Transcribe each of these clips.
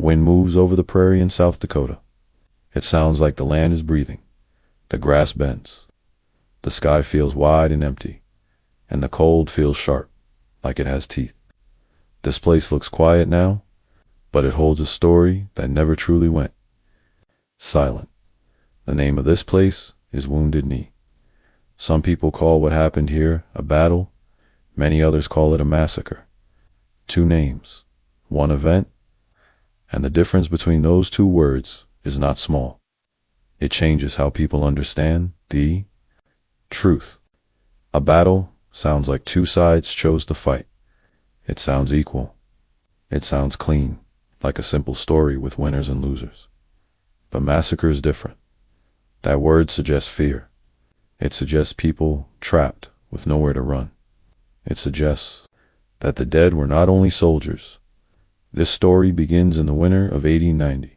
Wind moves over the prairie in South Dakota. It sounds like the land is breathing. The grass bends. The sky feels wide and empty, and the cold feels sharp, like it has teeth. This place looks quiet now, but it holds a story that never truly went. Silent. The name of this place is Wounded Knee. Some people call what happened here a battle. Many others call it a massacre. Two names, one event, and the difference between those two words is not small. It changes how people understand the truth. A battle sounds like two sides chose to fight. It sounds equal. It sounds clean, like a simple story with winners and losers. But massacre is different. That word suggests fear. It suggests people trapped with nowhere to run. It suggests that the dead were not only soldiers. This story begins in the winter of 1890.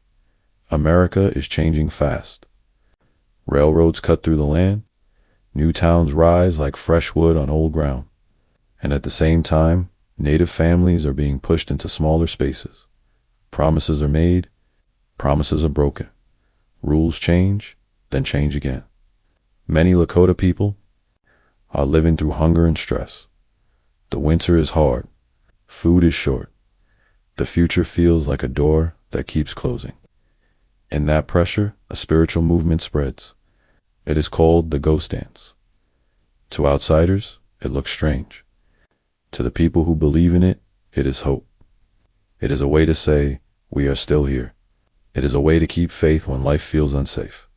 America is changing fast. Railroads cut through the land. New towns rise like fresh wood on old ground. And at the same time, native families are being pushed into smaller spaces. Promises are made. Promises are broken. Rules change, then change again. Many Lakota people are living through hunger and stress. The winter is hard. Food is short. The future feels like a door that keeps closing. In that pressure, a spiritual movement spreads. It is called the ghost dance. To outsiders, it looks strange. To the people who believe in it, it is hope. It is a way to say, we are still here. It is a way to keep faith when life feels unsafe.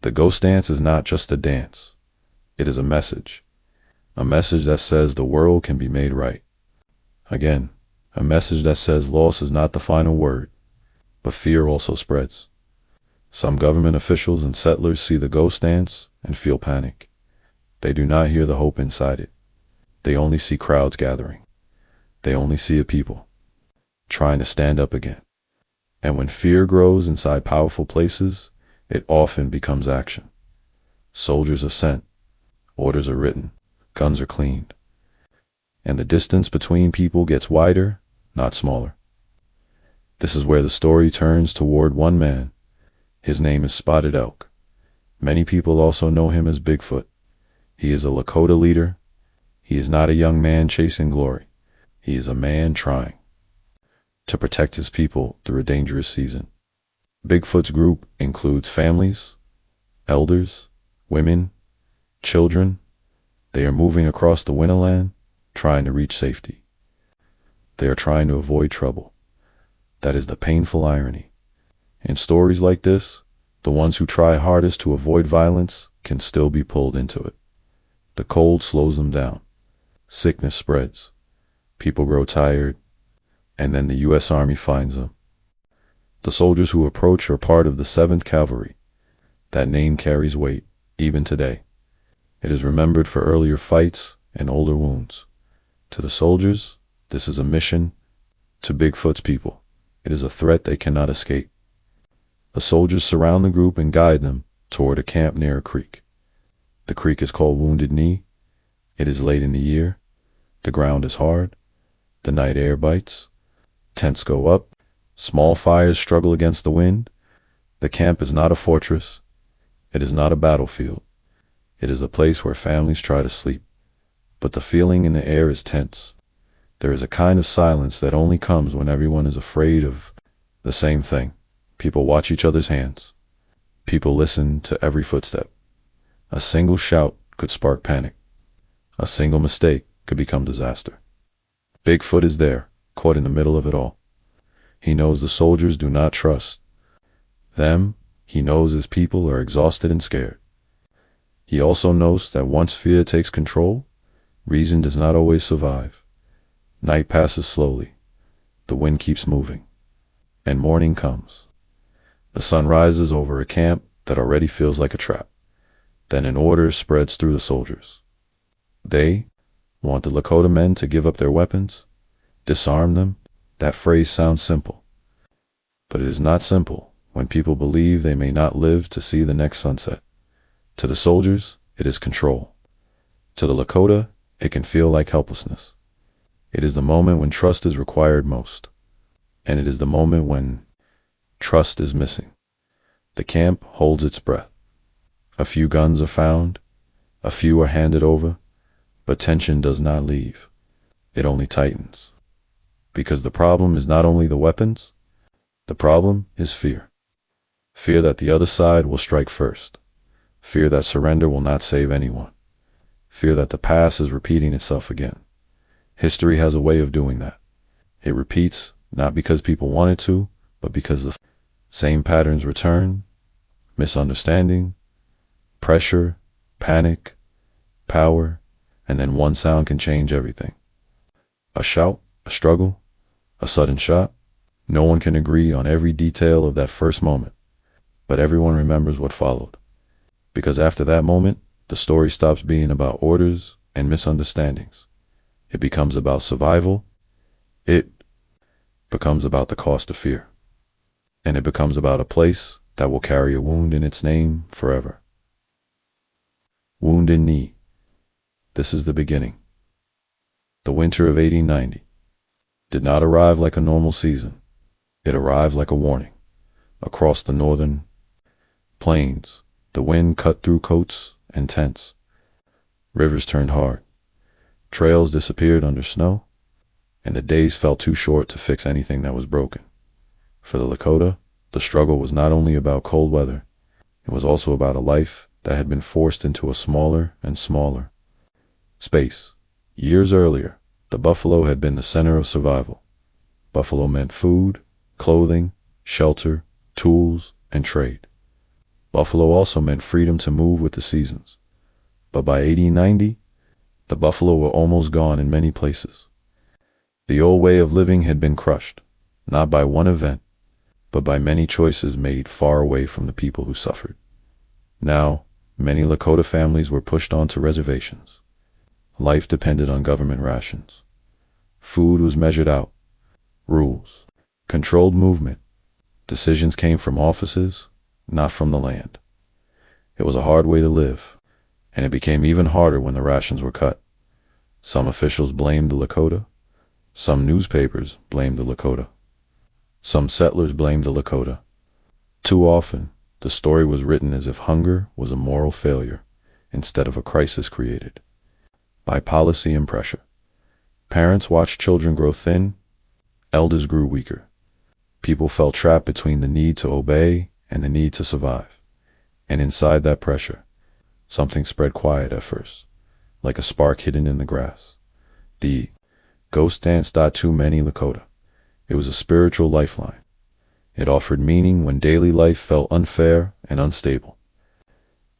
The ghost dance is not just a dance. It is a message that says the world can be made right. Again, a message that says loss is not the final word, but fear also spreads. Some government officials and settlers see the ghost dance and feel panic. They do not hear the hope inside it. They only see crowds gathering. They only see a people trying to stand up again. And when fear grows inside powerful places, it often becomes action. Soldiers are sent. Orders are written. Guns are cleaned. And the distance between people gets wider, not smaller. This is where the story turns toward one man. His name is Spotted Elk. Many people also know him as Bigfoot. He is a Lakota leader. He is not a young man chasing glory. He is a man trying to protect his people through a dangerous season. Bigfoot's group includes families, elders, women, children. They are moving across the winterland, trying to reach safety. They are trying to avoid trouble. That is the painful irony. In stories like this, the ones who try hardest to avoid violence can still be pulled into it. The cold slows them down. Sickness spreads. People grow tired. And then the U.S. Army finds them. The soldiers who approach are part of the 7th Cavalry. That name carries weight, even today. It is remembered for earlier fights and older wounds. To the soldiers, this is a mission. To Bigfoot's people, it is a threat they cannot escape. The soldiers surround the group and guide them toward a camp near a creek. The creek is called Wounded Knee. It is late in the year. The ground is hard. The night air bites. Tents go up. Small fires struggle against the wind. The camp is not a fortress. It is not a battlefield. It is a place where families try to sleep. But the feeling in the air is tense. There is a kind of silence that only comes when everyone is afraid of the same thing. People watch each other's hands. People listen to every footstep. A single shout could spark panic. A single mistake could become disaster. Bigfoot is there, caught in the middle of it all. He knows the soldiers do not trust them. He knows his people are exhausted and scared. He also knows that once fear takes control, reason does not always survive. Night passes slowly. The wind keeps moving. And morning comes. The sun rises over a camp that already feels like a trap. Then an order spreads through the soldiers. They want the Lakota men to give up their weapons, disarm them. That phrase sounds simple. But it is not simple when people believe they may not live to see the next sunset. To the soldiers, it is control. To the Lakota, it can feel like helplessness. It is the moment when trust is required most. And it is the moment when Trust is missing. The camp holds its breath. A few guns are found, a few are handed over, but tension does not leave. It only tightens. Because the problem is not only the weapons, the problem is fear. Fear that the other side will strike first. Fear that surrender will not save anyone. Fear that the past is repeating itself again. History has a way of doing that. It repeats, not because people want it to, but because the same patterns return: misunderstanding, pressure, panic, power, and then one sound can change everything. A shout, a struggle, a sudden shot. No one can agree on every detail of that first moment, but everyone remembers what followed. Because after that moment, the story stops being about orders and misunderstandings. It becomes about survival. It becomes about the cost of fear. And it becomes about a place that will carry a wound in its name forever. Wounded Knee. This is the beginning. The winter of 1890 did not arrive like a normal season. It arrived like a warning. Across the northern plains, the wind cut through coats and tents. Rivers turned hard. Trails disappeared under snow, and the days felt too short to fix anything that was broken. For the Lakota, the struggle was not only about cold weather, it was also about a life that had been forced into a smaller and smaller space. Years earlier, the buffalo had been the center of survival. Buffalo meant food, clothing, shelter, tools, and trade. Buffalo also meant freedom to move with the seasons. But by 1890, the buffalo were almost gone in many places. The old way of living had been crushed, not by one event, but by many choices made far away from the people who suffered. Now, many Lakota families were pushed onto reservations. Life depended on government rations. Food was measured out. Rules. Controlled movement. Decisions came from offices, not from the land. It was a hard way to live, and it became even harder when the rations were cut. Some officials blamed the Lakota. Some newspapers blamed the Lakota. Some settlers blamed the Lakota. Too often, the story was written as if hunger was a moral failure instead of a crisis created by policy and pressure. Parents watched children grow thin. Elders grew weaker. People felt trapped between the need to obey and the need to survive. And inside that pressure, something spread quiet at first, like a spark hidden in the grass. The ghost dance. To many Lakota, it was a spiritual lifeline. It offered meaning when daily life felt unfair and unstable.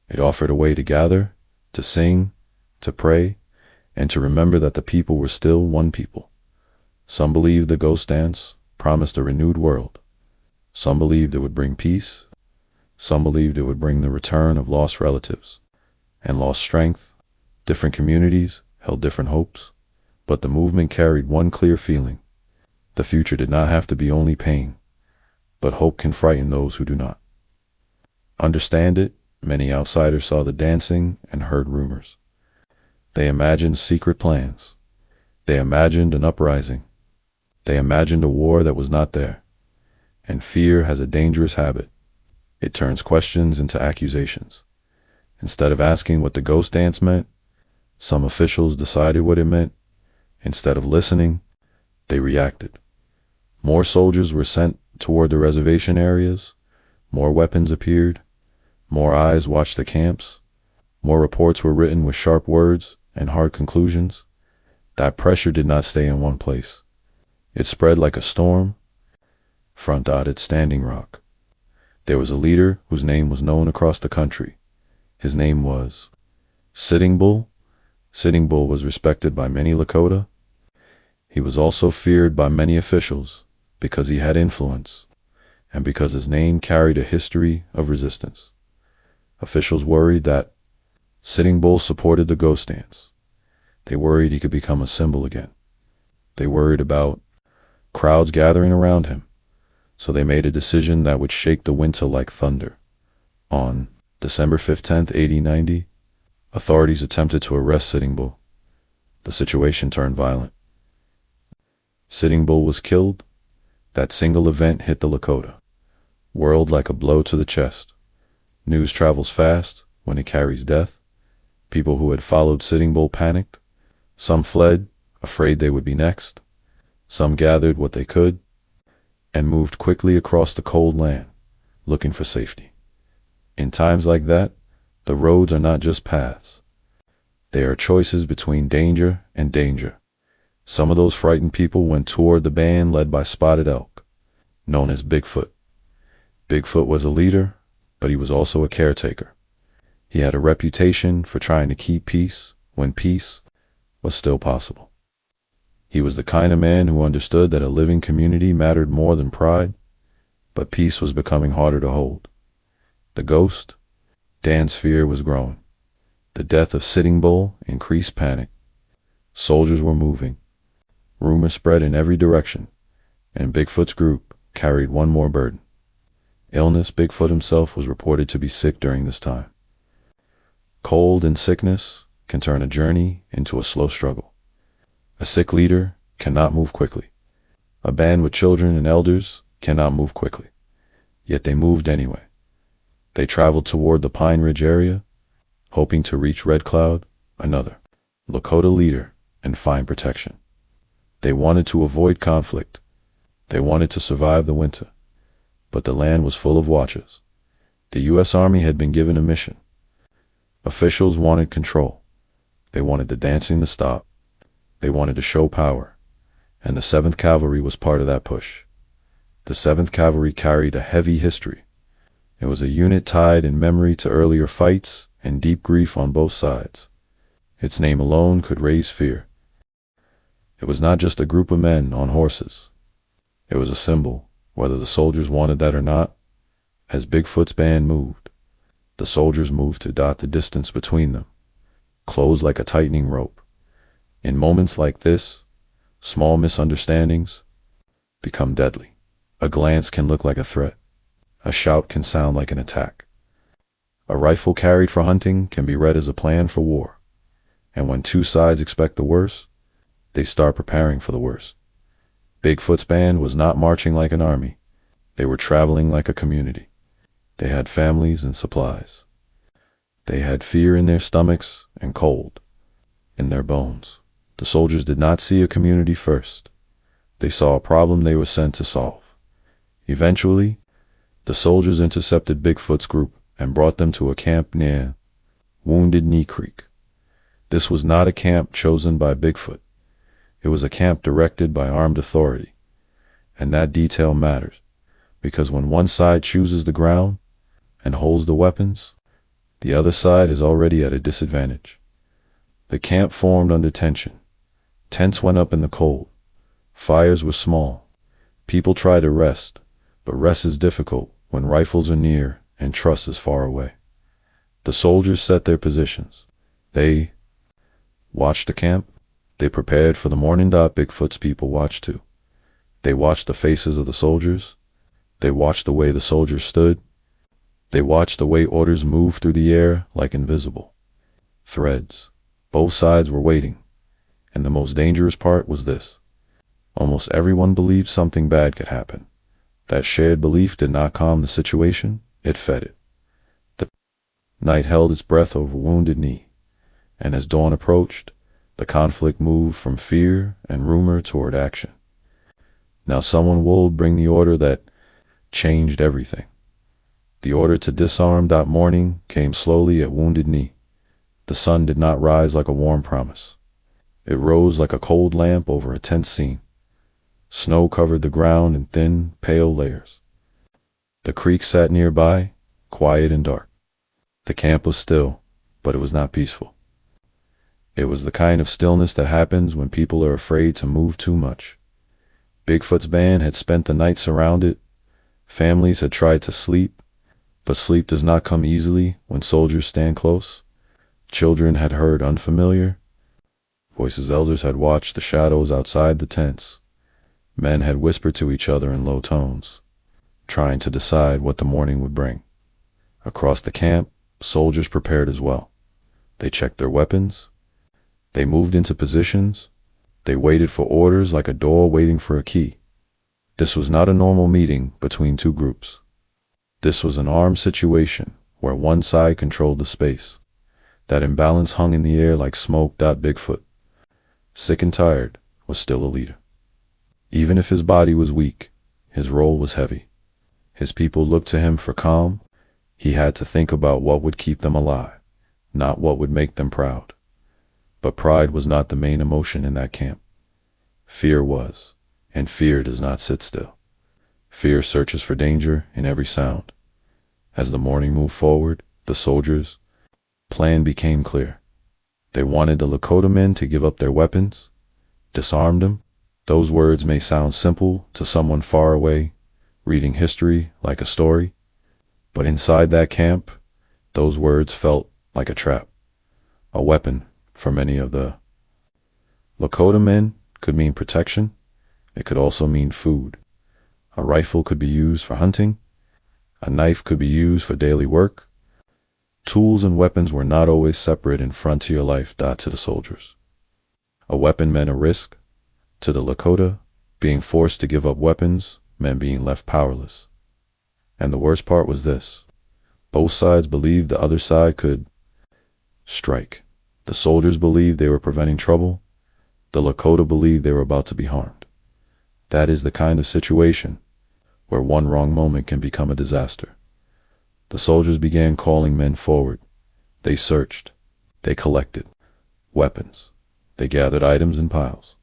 It offered a way to gather, to sing, to pray, and to remember that the people were still one people. Some believed the ghost dance promised a renewed world. Some believed it would bring peace. Some believed it would bring the return of lost relatives and lost strength. Different communities held different hopes, but the movement carried one clear feeling. The future did not have to be only pain, but hope can frighten those who do not understand it. Many outsiders saw the dancing and heard rumors. They imagined secret plans. They imagined an uprising. They imagined a war that was not there. And fear has a dangerous habit. It turns questions into accusations. Instead of asking what the ghost dance meant, some officials decided what it meant. Instead of listening, they reacted. More soldiers were sent toward the reservation areas. More weapons appeared. More eyes watched the camps. More reports were written with sharp words and hard conclusions. That pressure did not stay in one place. It spread like a storm. Standing Rock. There was a leader whose name was known across the country. His name was Sitting Bull. Sitting Bull was respected by many Lakota. He was also feared by many officials because he had influence and because his name carried a history of resistance. Officials worried that Sitting Bull supported the ghost dance. They worried he could become a symbol again. They worried about crowds gathering around him, so they made a decision that would shake the winter like thunder. On December 15th, 1890, authorities attempted to arrest Sitting Bull. The situation turned violent. Sitting Bull was killed. That single event hit the Lakota. Whirled like a blow to the chest. News travels fast when it carries death. People who had followed Sitting Bull panicked. Some fled, afraid they would be next. Some gathered what they could and moved quickly across the cold land, looking for safety. In times like that, the roads are not just paths. They are choices between danger and danger. Some of those frightened people went toward the band led by Spotted Elk, known as Bigfoot. Bigfoot was a leader, but he was also a caretaker. He had a reputation for trying to keep peace when peace was still possible. He was the kind of man who understood that a living community mattered more than pride, but peace was becoming harder to hold. The ghost, Dan's fear was growing. The death of Sitting Bull increased panic. Soldiers were moving. Rumors spread in every direction, and Bigfoot's group carried one more burden. Illness. Bigfoot himself was reported to be sick during this time. Cold and sickness can turn a journey into a slow struggle. A sick leader cannot move quickly. A band with children and elders cannot move quickly. Yet they moved anyway. They traveled toward the Pine Ridge area, hoping to reach Red Cloud, another Lakota leader, and find protection. They wanted to avoid conflict. They wanted to survive the winter. But the land was full of watchers. The U.S. Army had been given a mission. Officials wanted control. They wanted the dancing to stop. They wanted to show power. And the 7th Cavalry was part of that push. The 7th Cavalry carried a heavy history. It was a unit tied in memory to earlier fights and deep grief on both sides. Its name alone could raise fear. It was not just a group of men on horses. It was a symbol, whether the soldiers wanted that or not. As Bigfoot's band moved, the soldiers moved to dot the distance between them, close like a tightening rope. In moments like this, small misunderstandings become deadly. A glance can look like a threat. A shout can sound like an attack. A rifle carried for hunting can be read as a plan for war. And when two sides expect the worst, they start preparing for the worst. Bigfoot's band was not marching like an army. They were traveling like a community. They had families and supplies. They had fear in their stomachs and cold in their bones. The soldiers did not see a community first. They saw a problem they were sent to solve. Eventually, the soldiers intercepted Bigfoot's group and brought them to a camp near Wounded Knee Creek. This was not a camp chosen by Bigfoot. It was a camp directed by armed authority. And that detail matters, because when one side chooses the ground and holds the weapons, the other side is already at a disadvantage. The camp formed under tension. Tents went up in the cold. Fires were small. People tried to rest, but rest is difficult when rifles are near and trust is far away. The soldiers set their positions. They watched the camp. They prepared for the morning. Bigfoot's people watched too. They watched the faces of the soldiers. They watched the way the soldiers stood. They watched the way orders moved through the air like invisible threads. Both sides were waiting. And the most dangerous part was this. Almost everyone believed something bad could happen. That shared belief did not calm the situation, it fed it. The night held its breath over Wounded Knee, and as dawn approached, the conflict moved from fear and rumor toward action. Now someone would bring the order that changed everything. The order to disarm. Morning came slowly at Wounded Knee. The sun did not rise like a warm promise. It rose like a cold lamp over a tense scene. Snow covered the ground in thin, pale layers. The creek sat nearby, quiet and dark. The camp was still, but it was not peaceful. It was the kind of stillness that happens when people are afraid to move too much. Bigfoot's band had spent the night surrounded. Families had tried to sleep, but sleep does not come easily when soldiers stand close. Children had heard unfamiliar voices. Elders had watched the shadows outside the tents. Men had whispered to each other in low tones, trying to decide what the morning would bring. Across the camp, soldiers prepared as well. They checked their weapons. They moved into positions. They waited for orders like a door waiting for a key. This was not a normal meeting between two groups. This was an armed situation where one side controlled the space. That imbalance hung in the air like smoke. Bigfoot, sick and tired, was still a leader. Even if his body was weak, his role was heavy. His people looked to him for calm. He had to think about what would keep them alive, not what would make them proud. But pride was not the main emotion in that camp. Fear was, and fear does not sit still. Fear searches for danger in every sound. As the morning moved forward, the soldiers' plan became clear. They wanted the Lakota men to give up their weapons, disarm them. Those words may sound simple to someone far away, reading history like a story, but inside that camp, those words felt like a trap. A weapon for many of the Lakota men could mean protection. It could also mean food. A rifle could be used for hunting. A knife could be used for daily work. Tools and weapons were not always separate in frontier life. To the soldiers, a weapon meant a risk. To the Lakota, being forced to give up weapons meant being left powerless. And the worst part was this: both sides believed the other side could strike. The soldiers believed they were preventing trouble. The Lakota believed they were about to be harmed. That is the kind of situation where one wrong moment can become a disaster. The soldiers began calling men forward. They searched. They collected weapons. They gathered items in piles.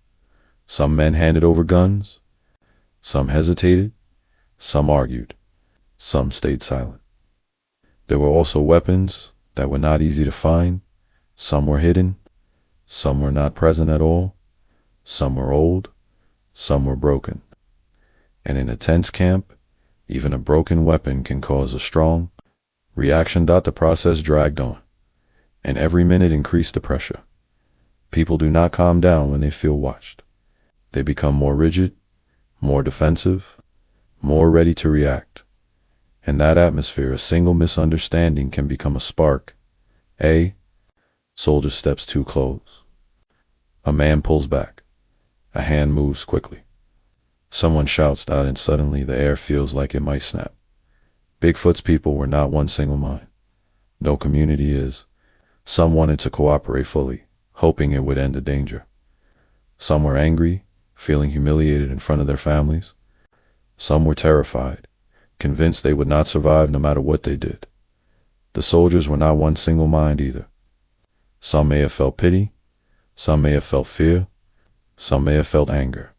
Some men handed over guns. Some hesitated. Some argued. Some stayed silent. There were also weapons that were not easy to find. Some were hidden. Some were not present at all. Some were old. Some were broken. And in a tense camp, even a broken weapon can cause a strong reaction. The process dragged on, and every minute increased the pressure. People do not calm down when they feel watched. They become more rigid, more defensive, more ready to react. In that atmosphere, a single misunderstanding can become a spark. A soldier steps too close. A man pulls back. A hand moves quickly. Someone shouts out, and suddenly the air feels like it might snap. Bigfoot's people were not one single mind. No community is. Some wanted to cooperate fully, hoping it would end the danger. Some were angry, feeling humiliated in front of their families. Some were terrified, convinced they would not survive no matter what they did. The soldiers were not one single mind either. Some may have felt pity. Some may have felt fear. Some may have felt anger.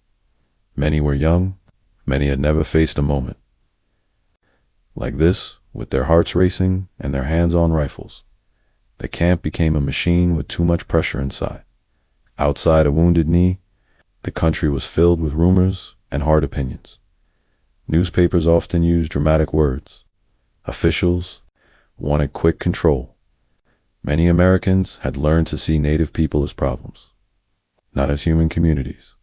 Many were young. Many had never faced a moment like this, with their hearts racing and their hands on rifles. The camp became a machine with too much pressure inside. Outside a Wounded Knee, the country was filled with rumors and hard opinions. Newspapers often used dramatic words. Officials wanted quick control. Many Americans had learned to see Native people as problems, not as human communities.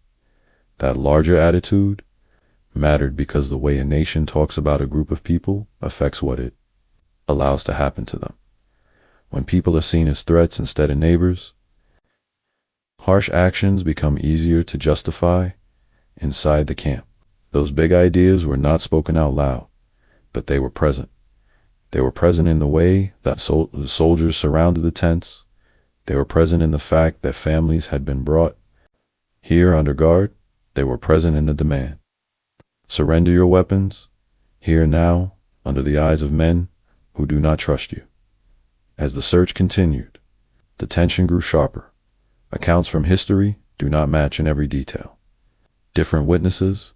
That larger attitude mattered because the way a nation talks about a group of people affects what it allows to happen to them. When people are seen as threats instead of neighbors, harsh actions become easier to justify inside the camp. Those big ideas were not spoken out loud, but they were present. They were present in the way that the soldiers surrounded the tents. They were present in the fact that families had been brought here under guard. They were present in the demand: surrender your weapons, here now, under the eyes of men who do not trust you. As the search continued, the tension grew sharper. Accounts from history do not match in every detail. Different witnesses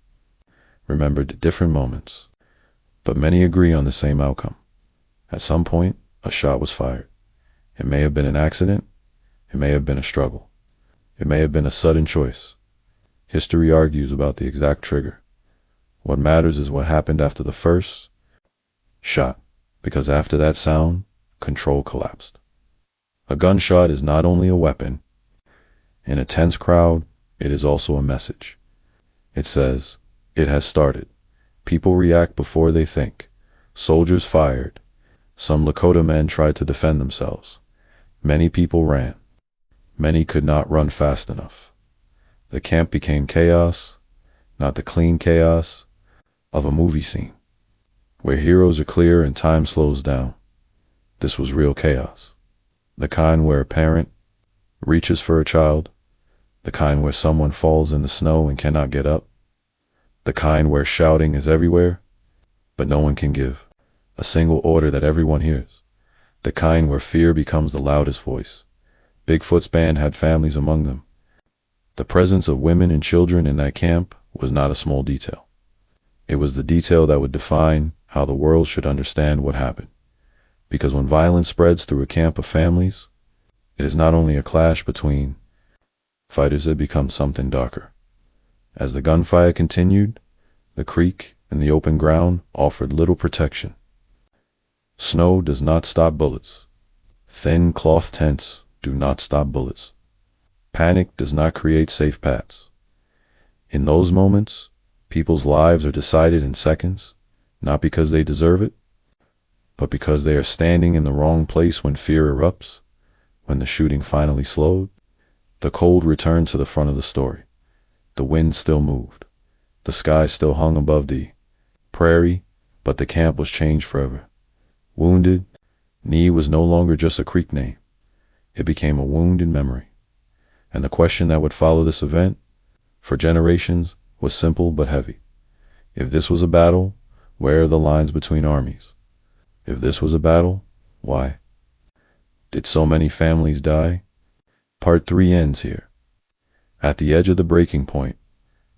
remembered different moments, but many agree on the same outcome. At some point, a shot was fired. It may have been an accident. It may have been a struggle. It may have been a sudden choice. History argues about the exact trigger. What matters is what happened after the first shot, because after that sound, control collapsed. A gunshot is not only a weapon. In a tense crowd, it is also a message. It says, it has started. People react before they think. Soldiers fired. Some Lakota men tried to defend themselves. Many people ran. Many could not run fast enough. The camp became chaos, not the clean chaos of a movie scene, where heroes are clear and time slows down. This was real chaos. The kind where a parent reaches for a child, the kind where someone falls in the snow and cannot get up, the kind where shouting is everywhere, but no one can give a single order that everyone hears, the kind where fear becomes the loudest voice. Bigfoot's band had families among them. The presence of women and children in that camp was not a small detail. It was the detail that would define how the world should understand what happened. Because when violence spreads through a camp of families, it is not only a clash between fighters, it becomes something darker. As the gunfire continued, the creek and the open ground offered little protection. Snow does not stop bullets. Thin cloth tents do not stop bullets. Panic does not create safe paths. In those moments, people's lives are decided in seconds, not because they deserve it, but because they are standing in the wrong place when fear erupts. When the shooting finally slowed, the cold returned to the front of the story. The wind still moved. The sky still hung above the prairie, but the camp was changed forever. Wounded Knee was no longer just a creek name. It became a wound in memory. And the question that would follow this event, for generations, was simple but heavy. If this was a battle, where are the lines between armies? If this was a battle, why did so many families die? Part 3 ends here, at the edge of the breaking point,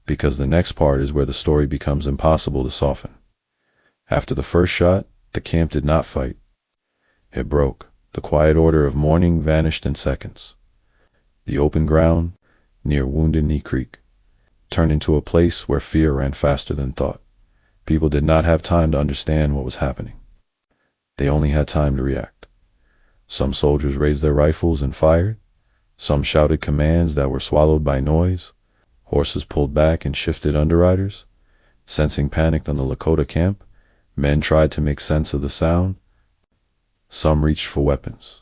because the next part is where the story becomes impossible to soften. After the first shot, the camp did not fight. It broke. The quiet order of mourning vanished in seconds. The open ground, near Wounded Knee Creek, turned into a place where fear ran faster than thought. People did not have time to understand what was happening. They only had time to react. Some soldiers raised their rifles and fired. Some shouted commands that were swallowed by noise. Horses pulled back and shifted underriders. Sensing panic on the Lakota camp, men tried to make sense of the sound. Some reached for weapons.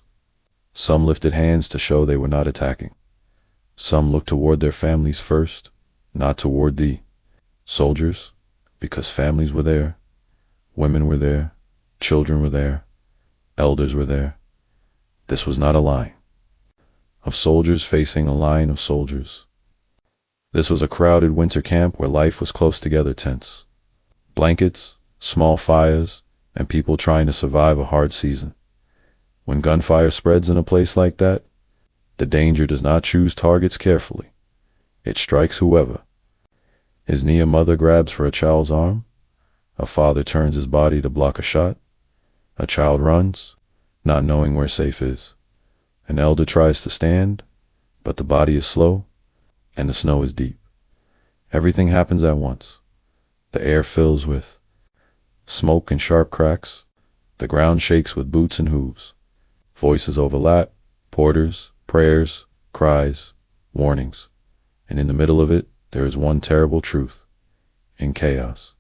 Some lifted hands to show they were not attacking. Some looked toward their families first, not toward the soldiers, because families were there, women were there, children were there, elders were there. This was not a line of soldiers facing a line of soldiers. This was a crowded winter camp where life was close together, tense. Blankets, small fires, and people trying to survive a hard season. When gunfire spreads in a place like that, the danger does not choose targets carefully. It strikes whoever. Is Knee a mother grabs for a child's arm? A father turns his body to block a shot. A child runs, not knowing where safe is. An elder tries to stand, but the body is slow, and the snow is deep. Everything happens at once. The air fills with smoke and sharp cracks. The ground shakes with boots and hooves. Voices overlap, porters, prayers, cries, warnings. And in the middle of it, there is one terrible truth. In chaos,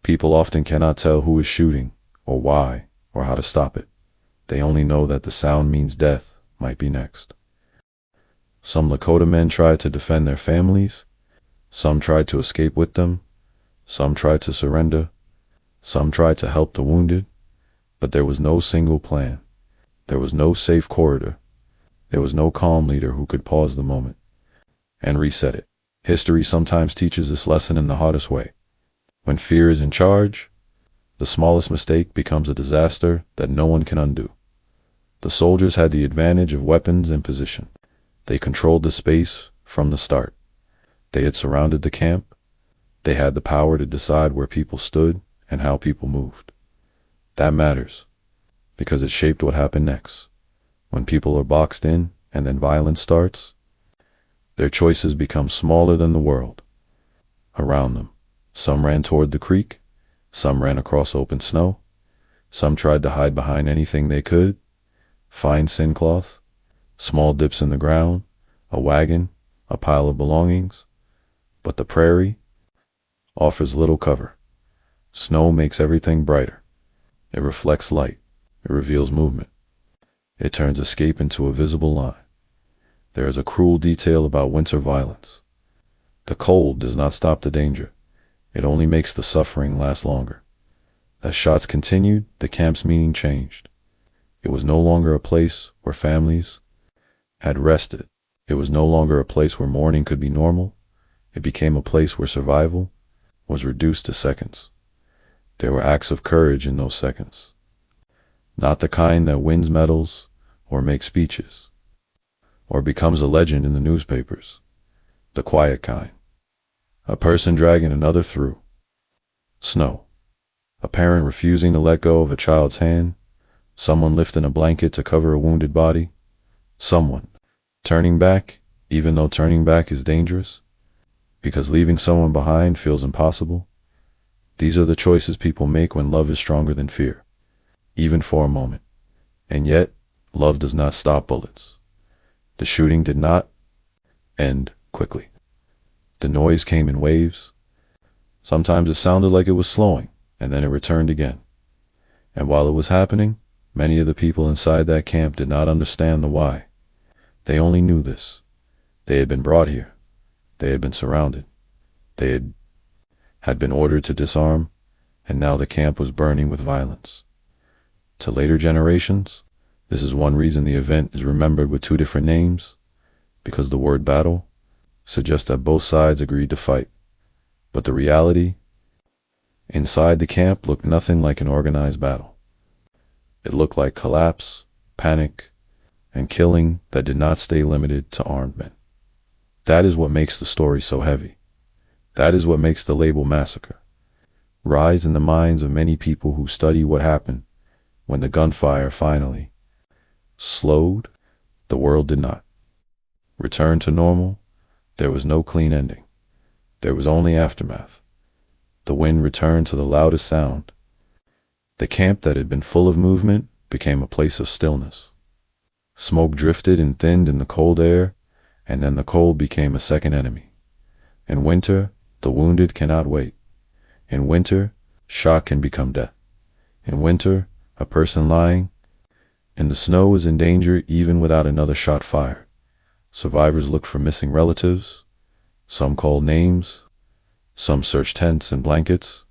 people often cannot tell who is shooting, or why, or how to stop it. They only know that the sound means death might be next. Some Lakota men tried to defend their families. Some tried to escape with them. Some tried to surrender. Some tried to help the wounded. But there was no single plan. There was no safe corridor. There was no calm leader who could pause the moment and reset it. History sometimes teaches this lesson in the hardest way. When fear is in charge, the smallest mistake becomes a disaster that no one can undo. The soldiers had the advantage of weapons and position. They controlled the space from the start. They had surrounded the camp. They had the power to decide where people stood and how people moved. That matters, because it shaped what happened next. When people are boxed in and then violence starts, their choices become smaller than the world around them. Some ran toward the creek. Some ran across open snow. Some tried to hide behind anything they could. Fine sin cloth, small dips in the ground, a wagon, a pile of belongings. But the prairie offers little cover. Snow makes everything brighter. It reflects light. It reveals movement. It turns escape into a visible line. There is a cruel detail about winter violence. The cold does not stop the danger. It only makes the suffering last longer. As shots continued, the camp's meaning changed. It was no longer a place where families had rested. It was no longer a place where mourning could be normal. It became a place where survival was reduced to seconds. There were acts of courage in those seconds. Not the kind that wins medals or makes speeches or becomes a legend in the newspapers. The quiet kind. A person dragging another through snow. A parent refusing to let go of a child's hand. Someone lifting a blanket to cover a wounded body. Someone turning back, even though turning back is dangerous, because leaving someone behind feels impossible. These are the choices people make when love is stronger than fear, even for a moment. And yet, love does not stop bullets. The shooting did not end quickly. The noise came in waves. Sometimes it sounded like it was slowing, and then it returned again. And while it was happening, many of the people inside that camp did not understand the why. They only knew this. They had been brought here. They had been surrounded. They had been ordered to disarm, and now the camp was burning with violence. To later generations, this is one reason the event is remembered with two different names, because the word battle suggests that both sides agreed to fight. But the reality inside the camp looked nothing like an organized battle. It looked like collapse, panic, and killing that did not stay limited to armed men. That is what makes the story so heavy. That is what makes the label massacre rise in the minds of many people who study what happened when the gunfire finally slowed. The world did not return to normal. There was no clean ending. There was only aftermath. The wind returned to the loudest sound. The camp that had been full of movement became a place of stillness. Smoke drifted and thinned in the cold air, and then the cold became a second enemy. In winter, the wounded cannot wait. In winter, shock can become death. In winter, a person lying in the snow is in danger even without another shot fired. Survivors looked for missing relatives. Some called names. Some searched tents and blankets.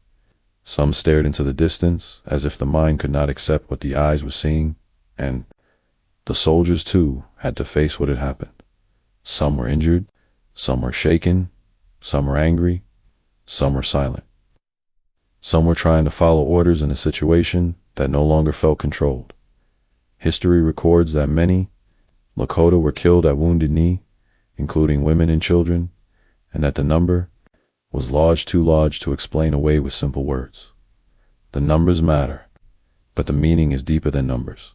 Some stared into the distance as if the mind could not accept what the eyes were seeing. And the soldiers, too, had to face what had happened. Some were injured. Some were shaken. Some were angry. Some were silent. Some were trying to follow orders in a situation that no longer felt controlled. History records that many Lakota were killed at Wounded Knee, including women and children, and that the number was large, too large to explain away with simple words. The numbers matter, but the meaning is deeper than numbers,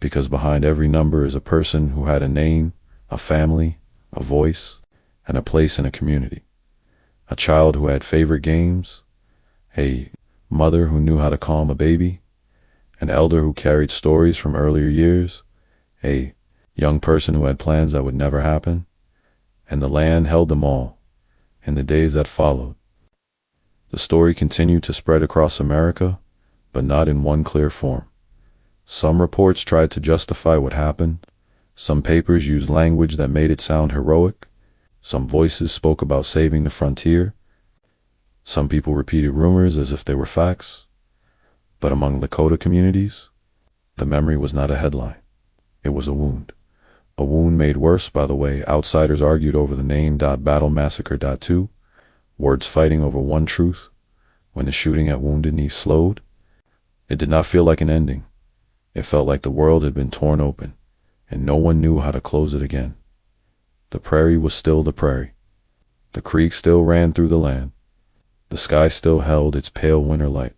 because behind every number is a person who had a name, a family, a voice, and a place in a community. A child who had favorite games, a mother who knew how to calm a baby, an elder who carried stories from earlier years, a young person who had plans that would never happen, and the land held them all. In the days that followed, the story continued to spread across America, but not in one clear form. Some reports tried to justify what happened. Some papers used language that made it sound heroic. Some voices spoke about saving the frontier. Some people repeated rumors as if they were facts. But among Lakota communities, the memory was not a headline. It was a wound. A wound made worse by the way outsiders argued over the name battle massacre 2, words fighting over one truth. When the shooting at Wounded Knee slowed, it did not feel like an ending. It felt like the world had been torn open, and no one knew how to close it again. The prairie was still the prairie. The creek still ran through the land. The sky still held its pale winter light.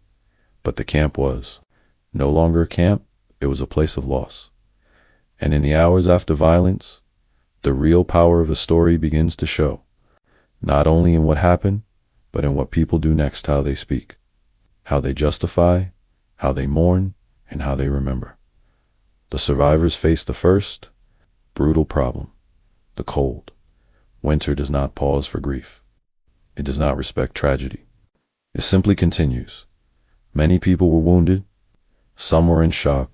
But the camp was no longer a camp, it was a place of loss. And in the hours after violence, the real power of a story begins to show, not only in what happened, but in what people do next, how they speak, how they justify, how they mourn, and how they remember. The survivors faced the first brutal problem, the cold. Winter does not pause for grief. It does not respect tragedy. It simply continues. Many people were wounded. Some were in shock.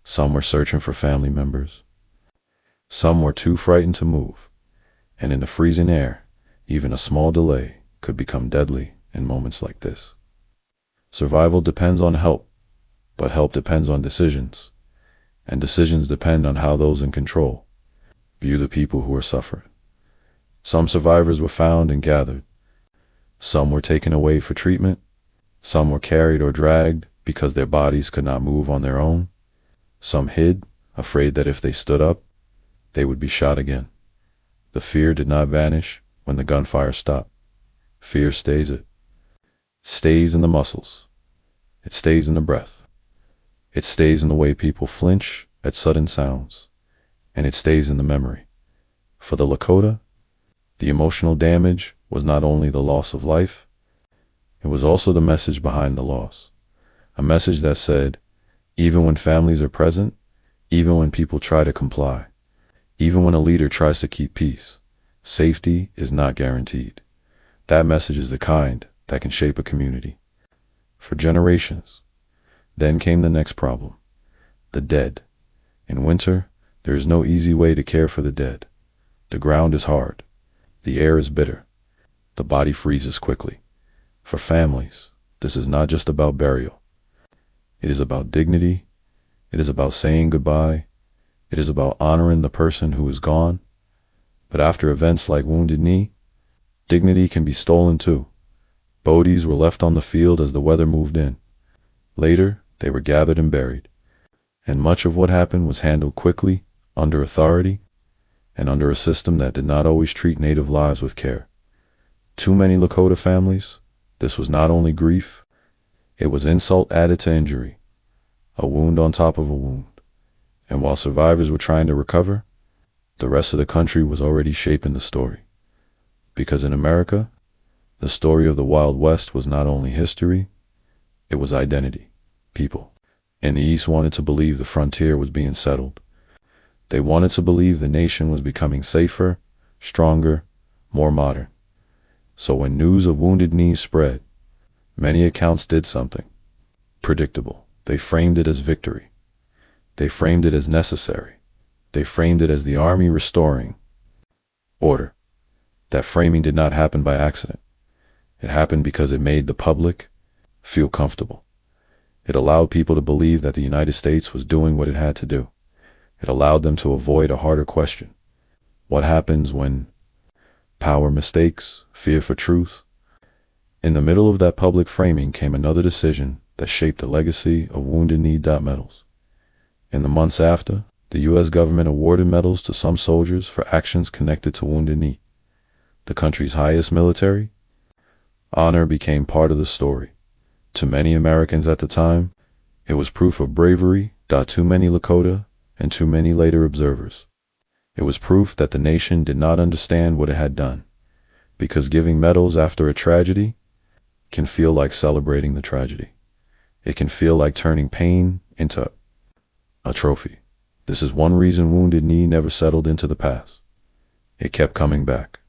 Some were searching for family members. Some were too frightened to move. And in the freezing air, even a small delay could become deadly in moments like this. Survival depends on help, but help depends on decisions, and decisions depend on how those in control view the people who are suffering. Some survivors were found and gathered. Some were taken away for treatment. Some were carried or dragged because their bodies could not move on their own. Some hid, afraid that if they stood up, they would be shot again. The fear did not vanish when the gunfire stopped. Fear stays in the muscles. It stays in the breath. It stays in the way people flinch at sudden sounds. And it stays in the memory. For the Lakota, the emotional damage was not only the loss of life, it was also the message behind the loss. A message that said, even when families are present, even when people try to comply, even when a leader tries to keep peace, safety is not guaranteed. That message is the kind that can shape a community for generations. Then came the next problem, the dead. In winter, there is no easy way to care for the dead. The ground is hard. The air is bitter. The body freezes quickly. For families, this is not just about burial. It is about dignity. It is about saying goodbye. It is about honoring the person who is gone. But after events like Wounded Knee, dignity can be stolen too. Bodies were left on the field as the weather moved in. Later, they were gathered and buried. And much of what happened was handled quickly, under authority, and under a system that did not always treat Native lives with care. Too many Lakota families, this was not only grief, it was insult added to injury, a wound on top of a wound. And while survivors were trying to recover, the rest of the country was already shaping the story. Because in America, the story of the Wild West was not only history, it was identity. People in the East wanted to believe the frontier was being settled. They wanted to believe the nation was becoming safer, stronger, more modern. So when news of Wounded Knee spread, many accounts did something predictable. They framed it as victory. They framed it as necessary. They framed it as the army restoring order. That framing did not happen by accident. It happened because it made the public feel comfortable. It allowed people to believe that the United States was doing what it had to do. It allowed them to avoid a harder question. What happens when power mistakes fear for truth? In the middle of that public framing came another decision that shaped the legacy of Wounded Knee medals. In the months after, the U.S. government awarded medals to some soldiers for actions connected to Wounded Knee. The country's highest military honor became part of the story. To many Americans at the time, it was proof of bravery. Too many Lakota and too many later observers. It was proof that the nation did not understand what it had done, because giving medals after a tragedy can feel like celebrating the tragedy. It can feel like turning pain into a trophy. This is one reason Wounded Knee never settled into the past. It kept coming back.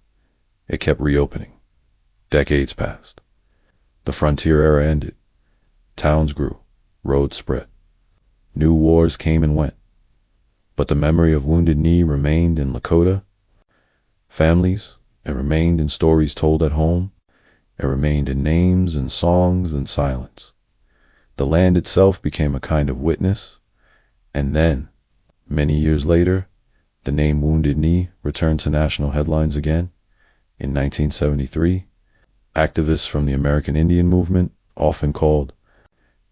It kept reopening. Decades passed. The frontier era ended. Towns grew. Roads spread. New wars came and went. But the memory of Wounded Knee remained in Lakota families. It remained in stories told at home. It remained in names and songs and silence. The land itself became a kind of witness. And then, many years later, the name Wounded Knee returned to national headlines again. In 1973, activists from the American Indian movement, often called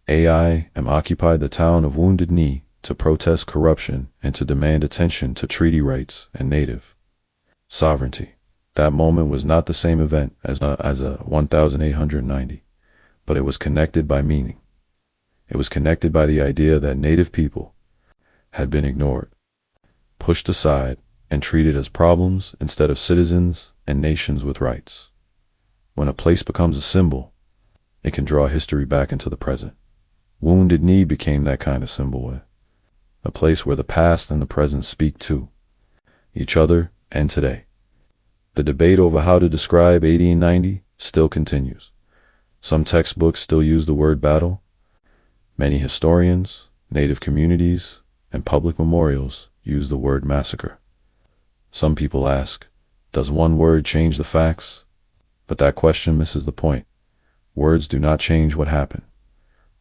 AIM, occupied the town of Wounded Knee to protest corruption and to demand attention to treaty rights and native sovereignty. That moment was not the same event as a 1890, but it was connected by meaning. It was connected by the idea that native people had been ignored, pushed aside, and treated as problems instead of citizens and nations with rights. When a place becomes a symbol, it can draw history back into the present. Wounded Knee became that kind of symbol, a place where the past and the present speak to each other and today. The debate over how to describe 1890 still continues. Some textbooks still use the word battle. Many historians, native communities, and public memorials use the word massacre. Some people ask, does one word change the facts? But that question misses the point. Words do not change what happened.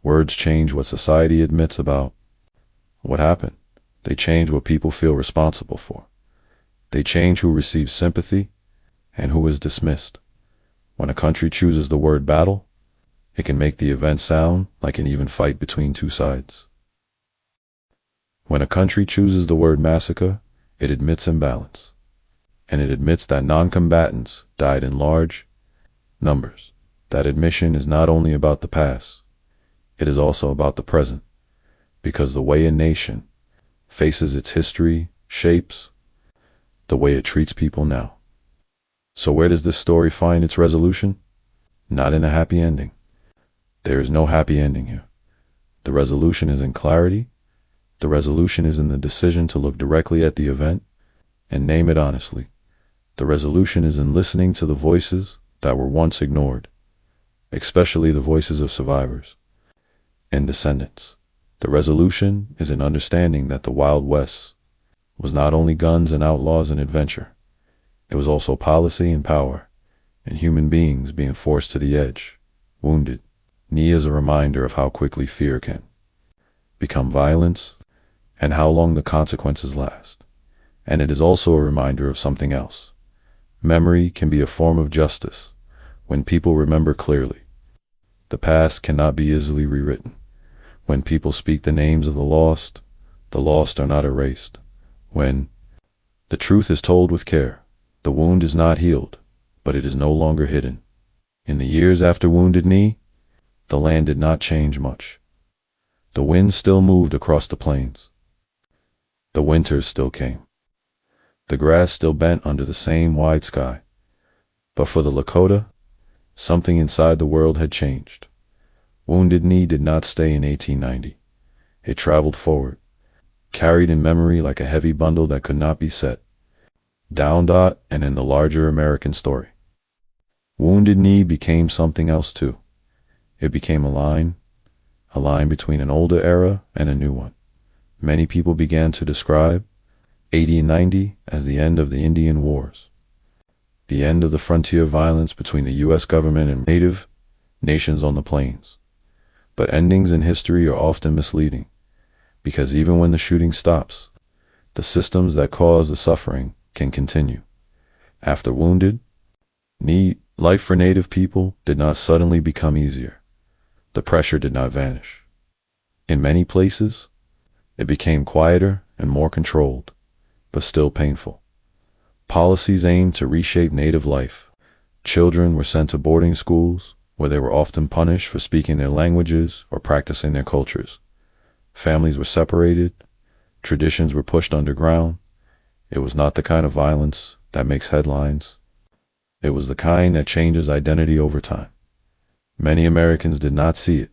Words change what society admits about what happened. They change what people feel responsible for. They change who receives sympathy and who is dismissed. When a country chooses the word battle, it can make the event sound like an even fight between two sides. When a country chooses the word massacre, it admits imbalance, and it admits that non-combatants died in large numbers. That admission is not only about the past, it is also about the present, because the way a nation faces its history shapes the way it treats people now. So where does this story find its resolution? Not in a happy ending. There is no happy ending here. The resolution is in clarity. The resolution is in the decision to look directly at the event and name it honestly. The resolution is in listening to the voices that were once ignored, especially the voices of survivors and descendants. The resolution is in understanding that the Wild West was not only guns and outlaws and adventure. It was also policy and power, and human beings being forced to the edge. Wounded Knee is a reminder of how quickly fear can become violence and how long the consequences last. And it is also a reminder of something else. Memory can be a form of justice when people remember clearly. The past cannot be easily rewritten. When people speak the names of the lost are not erased. When the truth is told with care, the wound is not healed, but it is no longer hidden. In the years after Wounded Knee, the land did not change much. The wind still moved across the plains. The winters still came. The grass still bent under the same wide sky. But for the Lakota, something inside the world had changed. Wounded Knee did not stay in 1890. It traveled forward, carried in memory like a heavy bundle that could not be set down. And in the larger American story, Wounded Knee became something else too. It became a line between an older era and a new one. Many people began to describe 1890 as the end of the Indian Wars, the end of the frontier violence between the U.S. government and native nations on the plains. But endings in history are often misleading, because even when the shooting stops, the systems that cause the suffering can continue. After Wounded Knee, life for Native people did not suddenly become easier. The pressure did not vanish. In many places, it became quieter and more controlled, but still painful. Policies aimed to reshape Native life. Children were sent to boarding schools, where they were often punished for speaking their languages or practicing their cultures. Families were separated. Traditions were pushed underground. It was not the kind of violence that makes headlines. It was the kind that changes identity over time. Many Americans did not see it,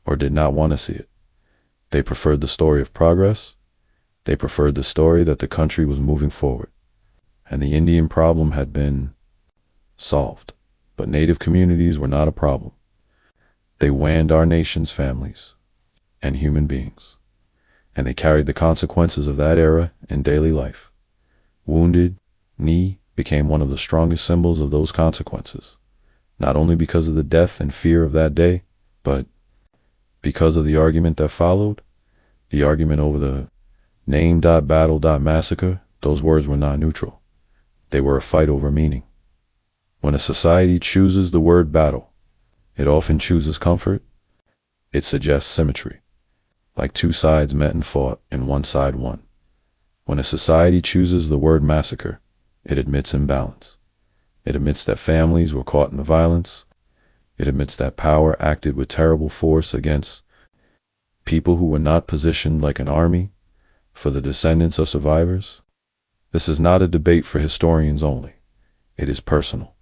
or did not want to see it. They preferred the story of progress. They preferred the story that the country was moving forward, and the Indian problem had been solved. But Native communities were not a problem. They wanned our nation's families and human beings, and they carried the consequences of that era in daily life. Wounded Knee became one of the strongest symbols of those consequences, not only because of the death and fear of that day, but because of the argument that followed, the argument over the name.battle.massacre. Those words were not neutral. They were a fight over meaning. When a society chooses the word battle, it often chooses comfort. It suggests symmetry, like two sides met and fought and one side won. When a society chooses the word massacre, it admits imbalance. It admits that families were caught in the violence. It admits that power acted with terrible force against people who were not positioned like an army for the descendants of survivors. This is not a debate for historians only. It is personal.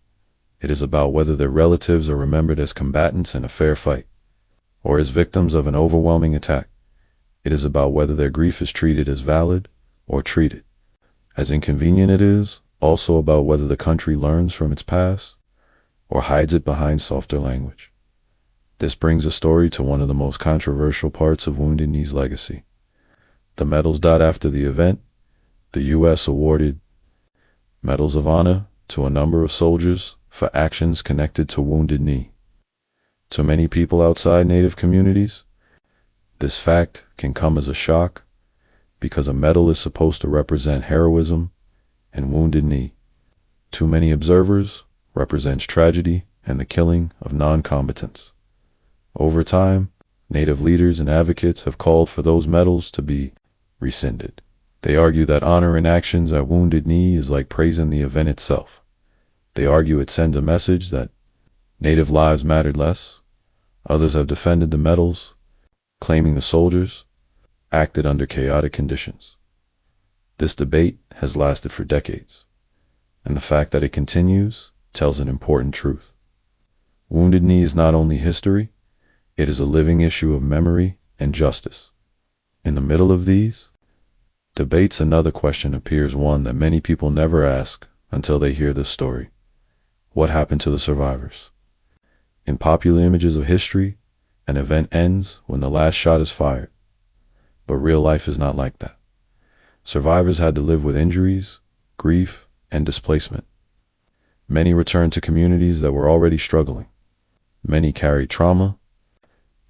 It is about whether their relatives are remembered as combatants in a fair fight, or as victims of an overwhelming attack. It is about whether their grief is treated as valid or treated as inconvenient. It is also about whether the country learns from its past or hides it behind softer language. This brings a story to one of the most controversial parts of Wounded Knee's legacy. The medals. After the event, the U.S. awarded medals of honor to a number of soldiers for actions connected to Wounded Knee. To many people outside Native communities, this fact can come as a shock because a medal is supposed to represent heroism and Wounded Knee, to many observers, represents tragedy and the killing of non-combatants. Over time, Native leaders and advocates have called for those medals to be rescinded. They argue that honoring actions at Wounded Knee is like praising the event itself. They argue it sends a message that Native lives mattered less. Others have defended the medals, claiming the soldiers acted under chaotic conditions. This debate has lasted for decades, and the fact that it continues tells an important truth. Wounded Knee is not only history, it is a living issue of memory and justice. In the middle of these debates, another question appears, one that many people never ask until they hear this story. What happened to the survivors? In popular images of history, an event ends when the last shot is fired. But real life is not like that. Survivors had to live with injuries, grief, and displacement. Many returned to communities that were already struggling. Many carried trauma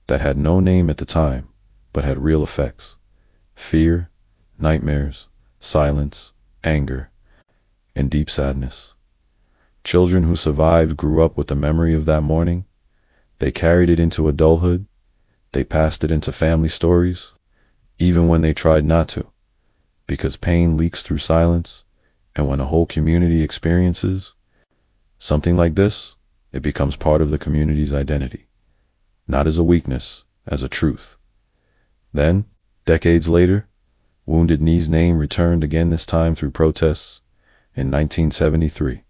that had no name at the time, but had real effects: fear, nightmares, silence, anger, and deep sadness. Children who survived grew up with the memory of that morning. They carried it into adulthood. They passed it into family stories, even when they tried not to, because pain leaks through silence, and when a whole community experiences something like this, it becomes part of the community's identity, not as a weakness, as a truth. Then, decades later, Wounded Knee's name returned again, this time through protests. In 1973,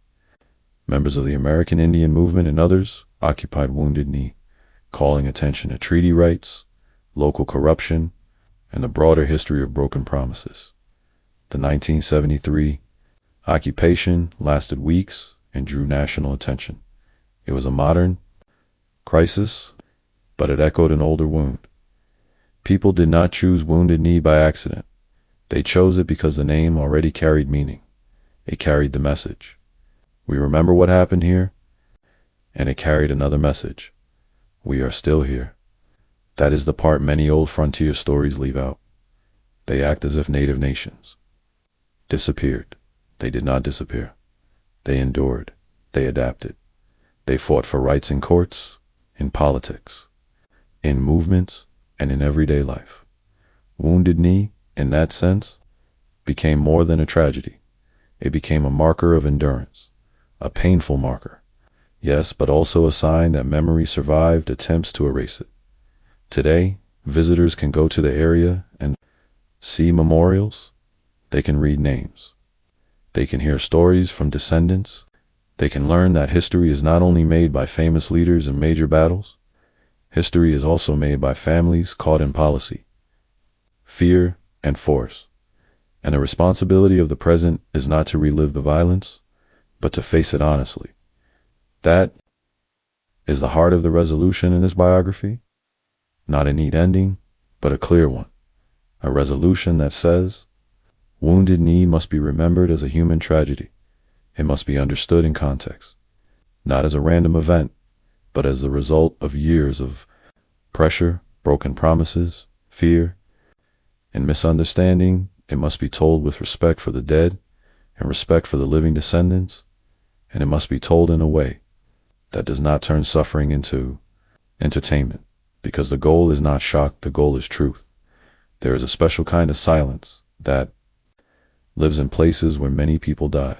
members of the American Indian movement and others occupied Wounded Knee, calling attention to treaty rights, local corruption, and the broader history of broken promises. The 1973 occupation lasted weeks and drew national attention. It was a modern crisis, but it echoed an older wound. People did not choose Wounded Knee by accident. They chose it because the name already carried meaning. It carried the message: we remember what happened here, and it carried another message: we are still here. That is the part many old frontier stories leave out. They act as if native nations disappeared. They did not disappear. They endured. They adapted. They fought for rights in courts, in politics, in movements, and in everyday life. Wounded Knee, in that sense, became more than a tragedy. It became a marker of endurance, a painful marker, yes, but also a sign that memory survived attempts to erase it. Today, visitors can go to the area and see memorials. They can read names. They can hear stories from descendants. They can learn that history is not only made by famous leaders in major battles. History is also made by families caught in policy, fear, and force. And the responsibility of the present is not to relive the violence, but to face it honestly. That is the heart of the resolution in this biography. Not a neat ending, but a clear one. A resolution that says, Wounded Knee must be remembered as a human tragedy. It must be understood in context, not as a random event, but as the result of years of pressure, broken promises, fear, and misunderstanding. It must be told with respect for the dead and respect for the living descendants, and it must be told in a way that does not turn suffering into entertainment, because the goal is not shock, the goal is truth. There is a special kind of silence that lives in places where many people died.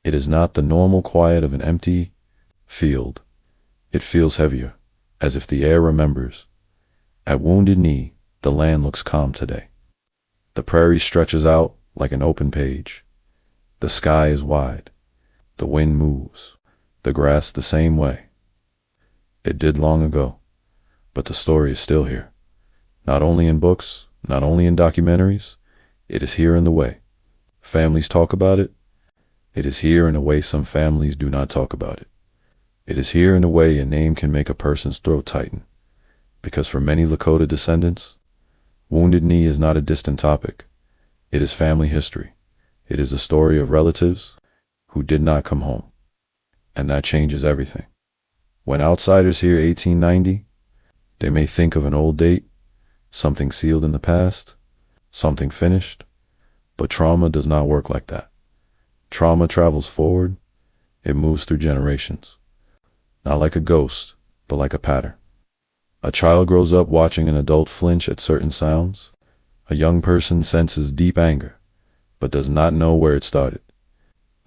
It is not the normal quiet of an empty field. It feels heavier, as if the air remembers. At Wounded Knee, the land looks calm today. The prairie stretches out like an open page. The sky is wide. The wind moves. The grass the same way. It did long ago, but the story is still here. Not only in books, not only in documentaries, it is here in the way families talk about it. It is here in a way some families do not talk about it. It is here in a way a name can make a person's throat tighten. Because for many Lakota descendants, Wounded Knee is not a distant topic. It is family history. It is the story of relatives who did not come home. And that changes everything. When outsiders hear 1890, they may think of an old date, something sealed in the past, something finished, but trauma does not work like that. Trauma travels forward, it moves through generations. Not like a ghost, but like a pattern. A child grows up watching an adult flinch at certain sounds. A young person senses deep anger, but does not know where it started.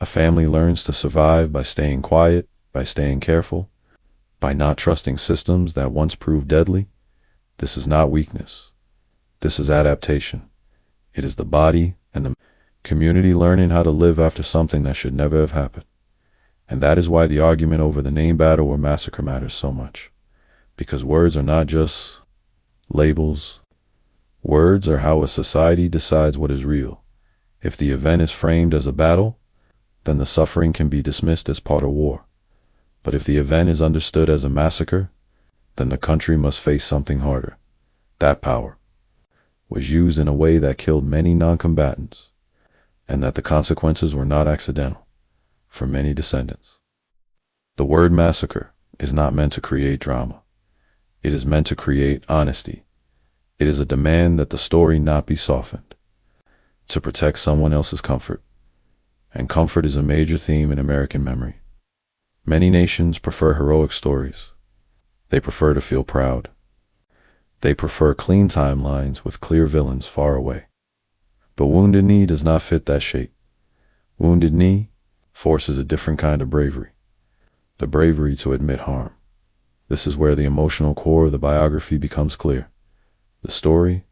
A family learns to survive by staying quiet, by staying careful, by not trusting systems that once proved deadly. This is not weakness. This is adaptation. It is the body and the community learning how to live after something that should never have happened. And that is why the argument over the name battle or massacre matters so much. Because words are not just labels. Words are how a society decides what is real. If the event is framed as a battle, then the suffering can be dismissed as part of war. But if the event is understood as a massacre, then the country must face something harder. That power was used in a way that killed many non-combatants, and that the consequences were not accidental for many descendants. The word massacre is not meant to create drama. It is meant to create honesty. It is a demand that the story not be softened, to protect someone else's comfort. And comfort is a major theme in American memory. Many nations prefer heroic stories. They prefer to feel proud. They prefer clean timelines with clear villains far away. But Wounded Knee does not fit that shape. Wounded Knee forces a different kind of bravery. The bravery to admit harm. This is where the emotional core of the biography becomes clear. The story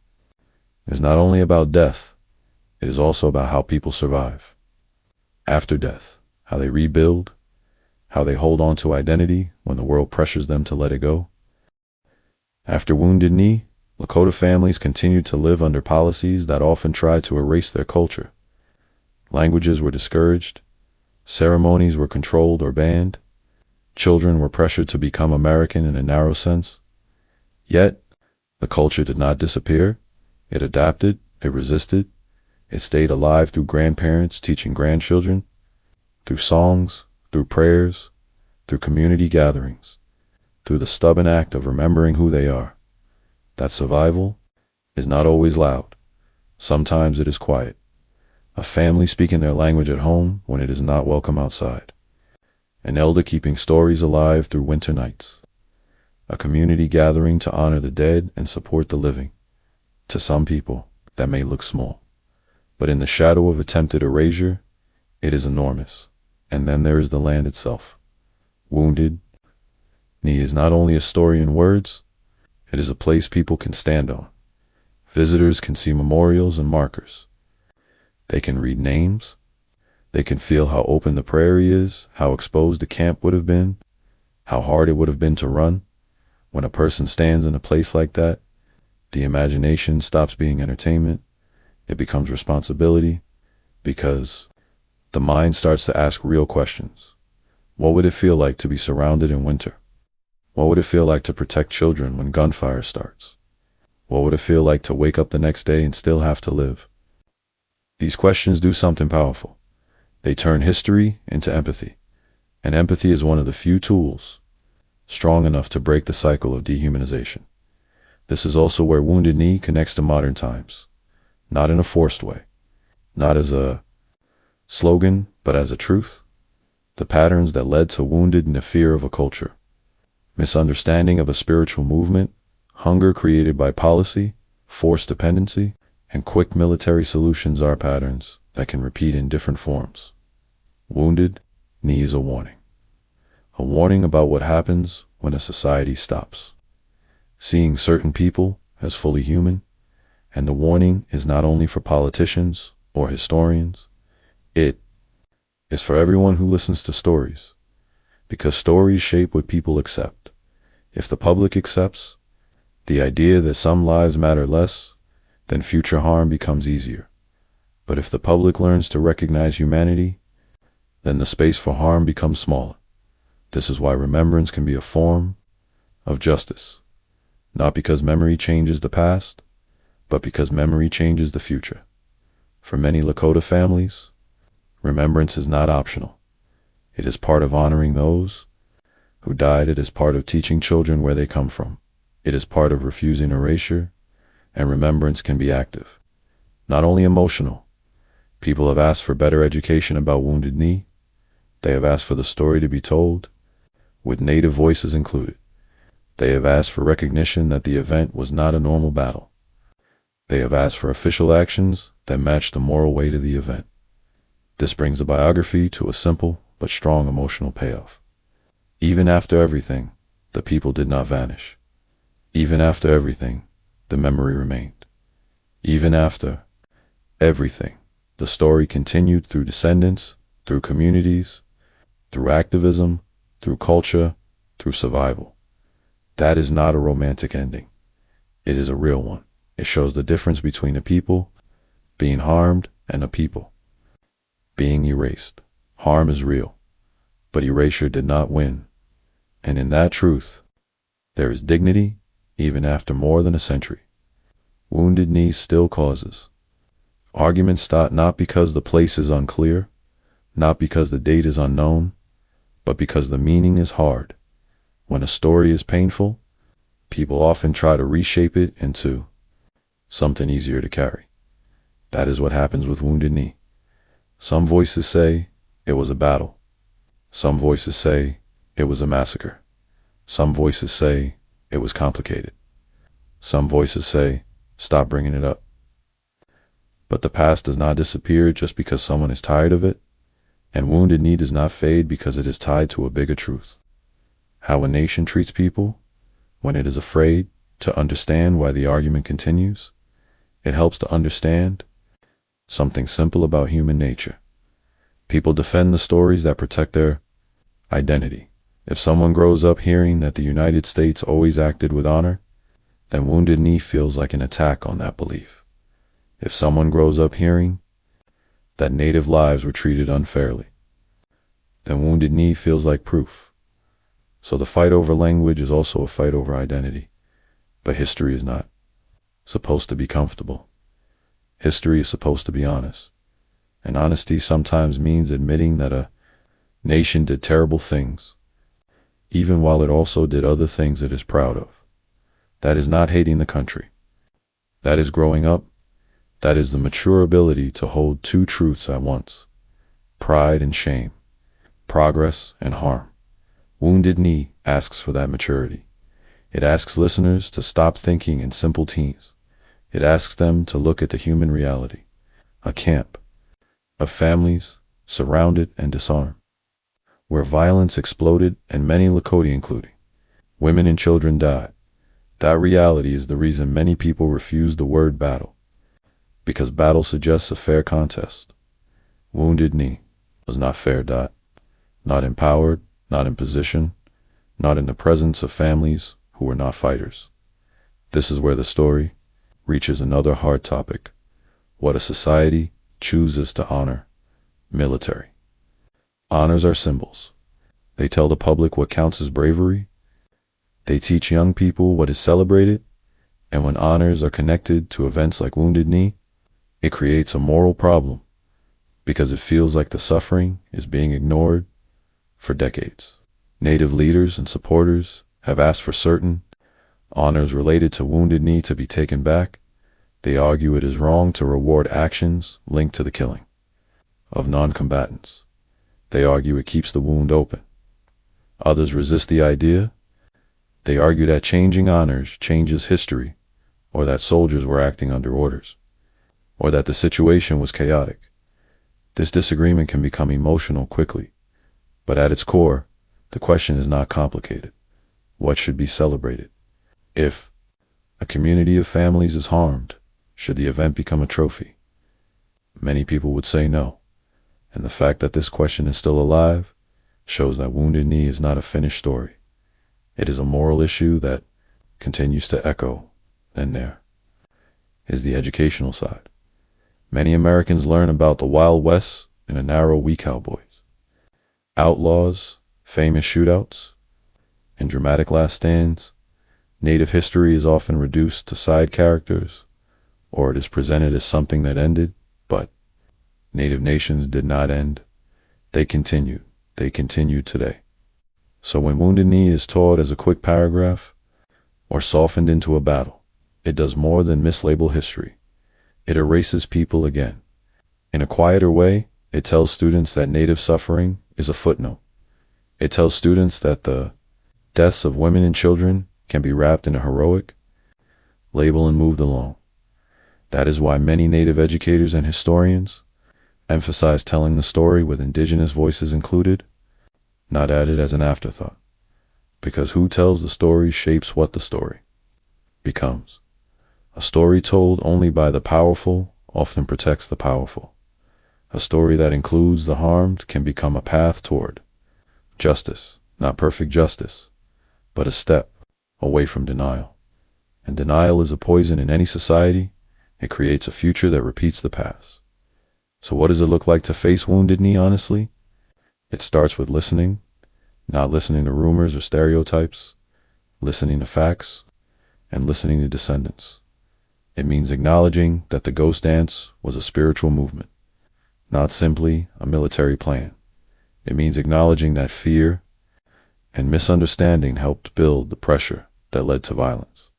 is not only about death, it is also about how people survive. After death, how they rebuild, how they hold on to identity when the world pressures them to let it go. After Wounded Knee, Lakota families continued to live under policies that often tried to erase their culture. Languages were discouraged, ceremonies were controlled or banned, children were pressured to become American in a narrow sense. Yet, the culture did not disappear. It adapted, it resisted, it stayed alive through grandparents teaching grandchildren, through songs, through prayers, through community gatherings, through the stubborn act of remembering who they are. That survival is not always loud. Sometimes it is quiet. A family speaking their language at home when it is not welcome outside. An elder keeping stories alive through winter nights. A community gathering to honor the dead and support the living. To some people, that may look small. But in the shadow of attempted erasure, it is enormous. And then there is the land itself. Wounded Knee is not only a story in words, it is a place people can stand on. Visitors can see memorials and markers. They can read names. They can feel how open the prairie is, how exposed the camp would have been, how hard it would have been to run. When a person stands in a place like that, the imagination stops being entertainment. It becomes responsibility, because the mind starts to ask real questions. What would it feel like to be surrounded in winter? What would it feel like to protect children when gunfire starts? What would it feel like to wake up the next day and still have to live? These questions do something powerful. They turn history into empathy. And empathy is one of the few tools strong enough to break the cycle of dehumanization. This is also where Wounded Knee connects to modern times. Not in a forced way. Not as a slogan, but as a truth. The patterns that led to Wounded Knee fear of a culture. Misunderstanding of a spiritual movement, hunger created by policy, forced dependency, and quick military solutions are patterns that can repeat in different forms. Wounded Knee is a warning. A warning about what happens when a society stops. Seeing certain people as fully human, and the warning is not only for politicians or historians, it is for everyone who listens to stories, because stories shape what people accept. If the public accepts the idea that some lives matter less, then future harm becomes easier. But if the public learns to recognize humanity, then the space for harm becomes smaller. This is why remembrance can be a form of justice, not because memory changes the past, but because memory changes the future. For many Lakota families, remembrance is not optional. It is part of honoring those who died. It is part of teaching children where they come from. It is part of refusing erasure, and remembrance can be active, not only emotional. People have asked for better education about Wounded Knee. They have asked for the story to be told, with Native voices included. They have asked for recognition that the event was not a normal battle. They have asked for official actions that match the moral weight of the event. This brings the biography to a simple but strong emotional payoff. Even after everything, the people did not vanish. Even after everything, the memory remained. Even after everything, the story continued through descendants, through communities, through activism, through culture, through survival. That is not a romantic ending. It is a real one. It shows the difference between a people being harmed and a people being erased. Harm is real, but erasure did not win. And in that truth, there is dignity even after more than a century. Wounded Knee still causes arguments stop, not because the place is unclear, not because the date is unknown, but because the meaning is hard. When a story is painful, people often try to reshape it into something easier to carry. That is what happens with Wounded Knee. Some voices say it was a battle. Some voices say it was a massacre. Some voices say it was complicated. Some voices say, stop bringing it up. But the past does not disappear just because someone is tired of it, and Wounded Knee does not fade because it is tied to a bigger truth. How a nation treats people when it is afraid to understand why the argument continues. It helps to understand something simple about human nature. People defend the stories that protect their identity. If someone grows up hearing that the United States always acted with honor, then Wounded Knee feels like an attack on that belief. If someone grows up hearing that Native lives were treated unfairly, then Wounded Knee feels like proof. So the fight over language is also a fight over identity. But history is not supposed to be comfortable. History is supposed to be honest. And honesty sometimes means admitting that a nation did terrible things, even while it also did other things it is proud of. That is not hating the country. That is growing up. That is the mature ability to hold two truths at once: pride and shame, progress and harm. Wounded Knee asks for that maturity. It asks listeners to stop thinking in simple teams. It asks them to look at the human reality, a camp of families surrounded and disarmed, where violence exploded and many Lakota, including women and children, died. That reality is the reason many people refuse the word battle, because battle suggests a fair contest. Wounded Knee was not fair. Not empowered, not in position, not in the presence of families who were not fighters. This is where the story reaches another hard topic: what a society chooses to honor. Military honors are symbols. They tell the public what counts as bravery. They teach young people what is celebrated. And when honors are connected to events like Wounded Knee, it creates a moral problem, because it feels like the suffering is being ignored for decades. Native leaders and supporters have asked for certain honors related to Wounded Knee to be taken back. They argue it is wrong to reward actions linked to the killing of non-combatants. They argue it keeps the wound open. Others resist the idea. They argue that changing honors changes history, or that soldiers were acting under orders, or that the situation was chaotic. This disagreement can become emotional quickly, but at its core, the question is not complicated. What should be celebrated? If a community of families is harmed, should the event become a trophy? Many people would say no, and the fact that this question is still alive shows that Wounded Knee is not a finished story. It is a moral issue that continues to echo. Then there is the educational side. Many Americans learn about the Wild West in a narrow We Cowboys, outlaws, famous shootouts, and dramatic last stands. Native history is often reduced to side characters, or it is presented as something that ended, but Native nations did not end. They continued. They continue today. So when Wounded Knee is taught as a quick paragraph or softened into a battle, it does more than mislabel history. It erases people again. In a quieter way, it tells students that native suffering is a footnote. It tells students that the deaths of women and children can be wrapped in a heroic label and moved along. That is why many native educators and historians emphasize telling the story with indigenous voices included, not added as an afterthought. Because who tells the story shapes what the story becomes. A story told only by the powerful often protects the powerful. A story that includes the harmed can become a path toward justice, not perfect justice, but a step away from denial. And denial is a poison in any society. It creates a future that repeats the past. So what does it look like to face Wounded Knee honestly? It starts with listening, not listening to rumors or stereotypes, listening to facts, and listening to descendants. It means acknowledging that the ghost dance was a spiritual movement, not simply a military plan. It means acknowledging that fear and misunderstanding helped build the pressure that led to violence.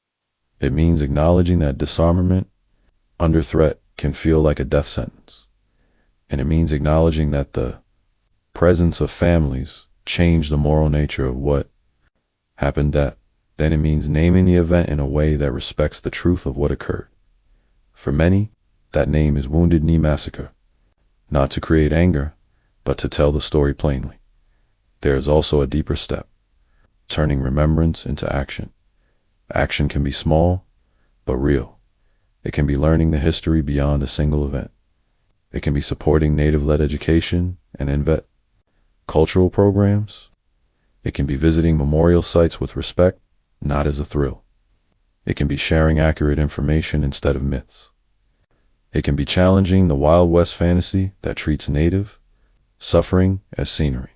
It means acknowledging that disarmament under threat can feel like a death sentence. And it means acknowledging that the presence of families changed the moral nature of what happened. Then it means naming the event in a way that respects the truth of what occurred. For many, that name is Wounded Knee Massacre, not to create anger, but to tell the story plainly. There is also a deeper step, turning remembrance into action. Action can be small, but real. It can be learning the history beyond a single event. It can be supporting Native-led education and INVET cultural programs. It can be visiting memorial sites with respect, not as a thrill. It can be sharing accurate information instead of myths. It can be challenging the Wild West fantasy that treats Native suffering as scenery.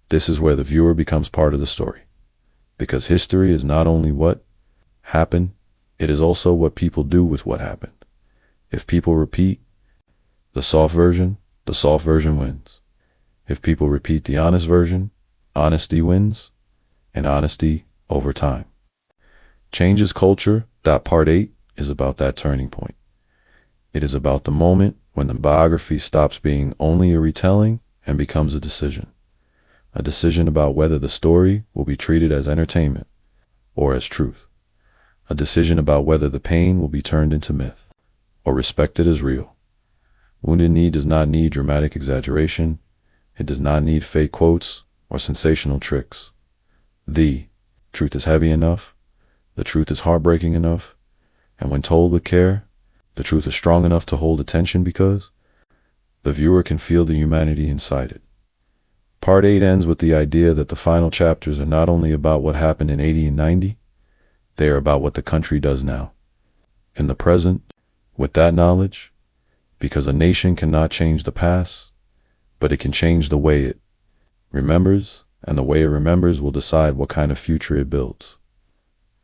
This is where the viewer becomes part of the story. Because history is not only what happened, it is also what people do with what happened. If people repeat the soft version wins. If people repeat the honest version, honesty wins, and honesty over time changes culture. Part 8 is about that turning point. It is about the moment when the biography stops being only a retelling and becomes a decision. A decision about whether the story will be treated as entertainment or as truth. A decision about whether the pain will be turned into myth or respected as real. Wounded Knee does not need dramatic exaggeration. It does not need fake quotes or sensational tricks. The truth is heavy enough. The truth is heartbreaking enough. And when told with care, the truth is strong enough to hold attention because the viewer can feel the humanity inside it. Part 8 ends with the idea that the final chapters are not only about what happened in 80 and 90, they are about what the country does now, in the present, with that knowledge, because a nation cannot change the past, but it can change the way it remembers, and the way it remembers will decide what kind of future it builds.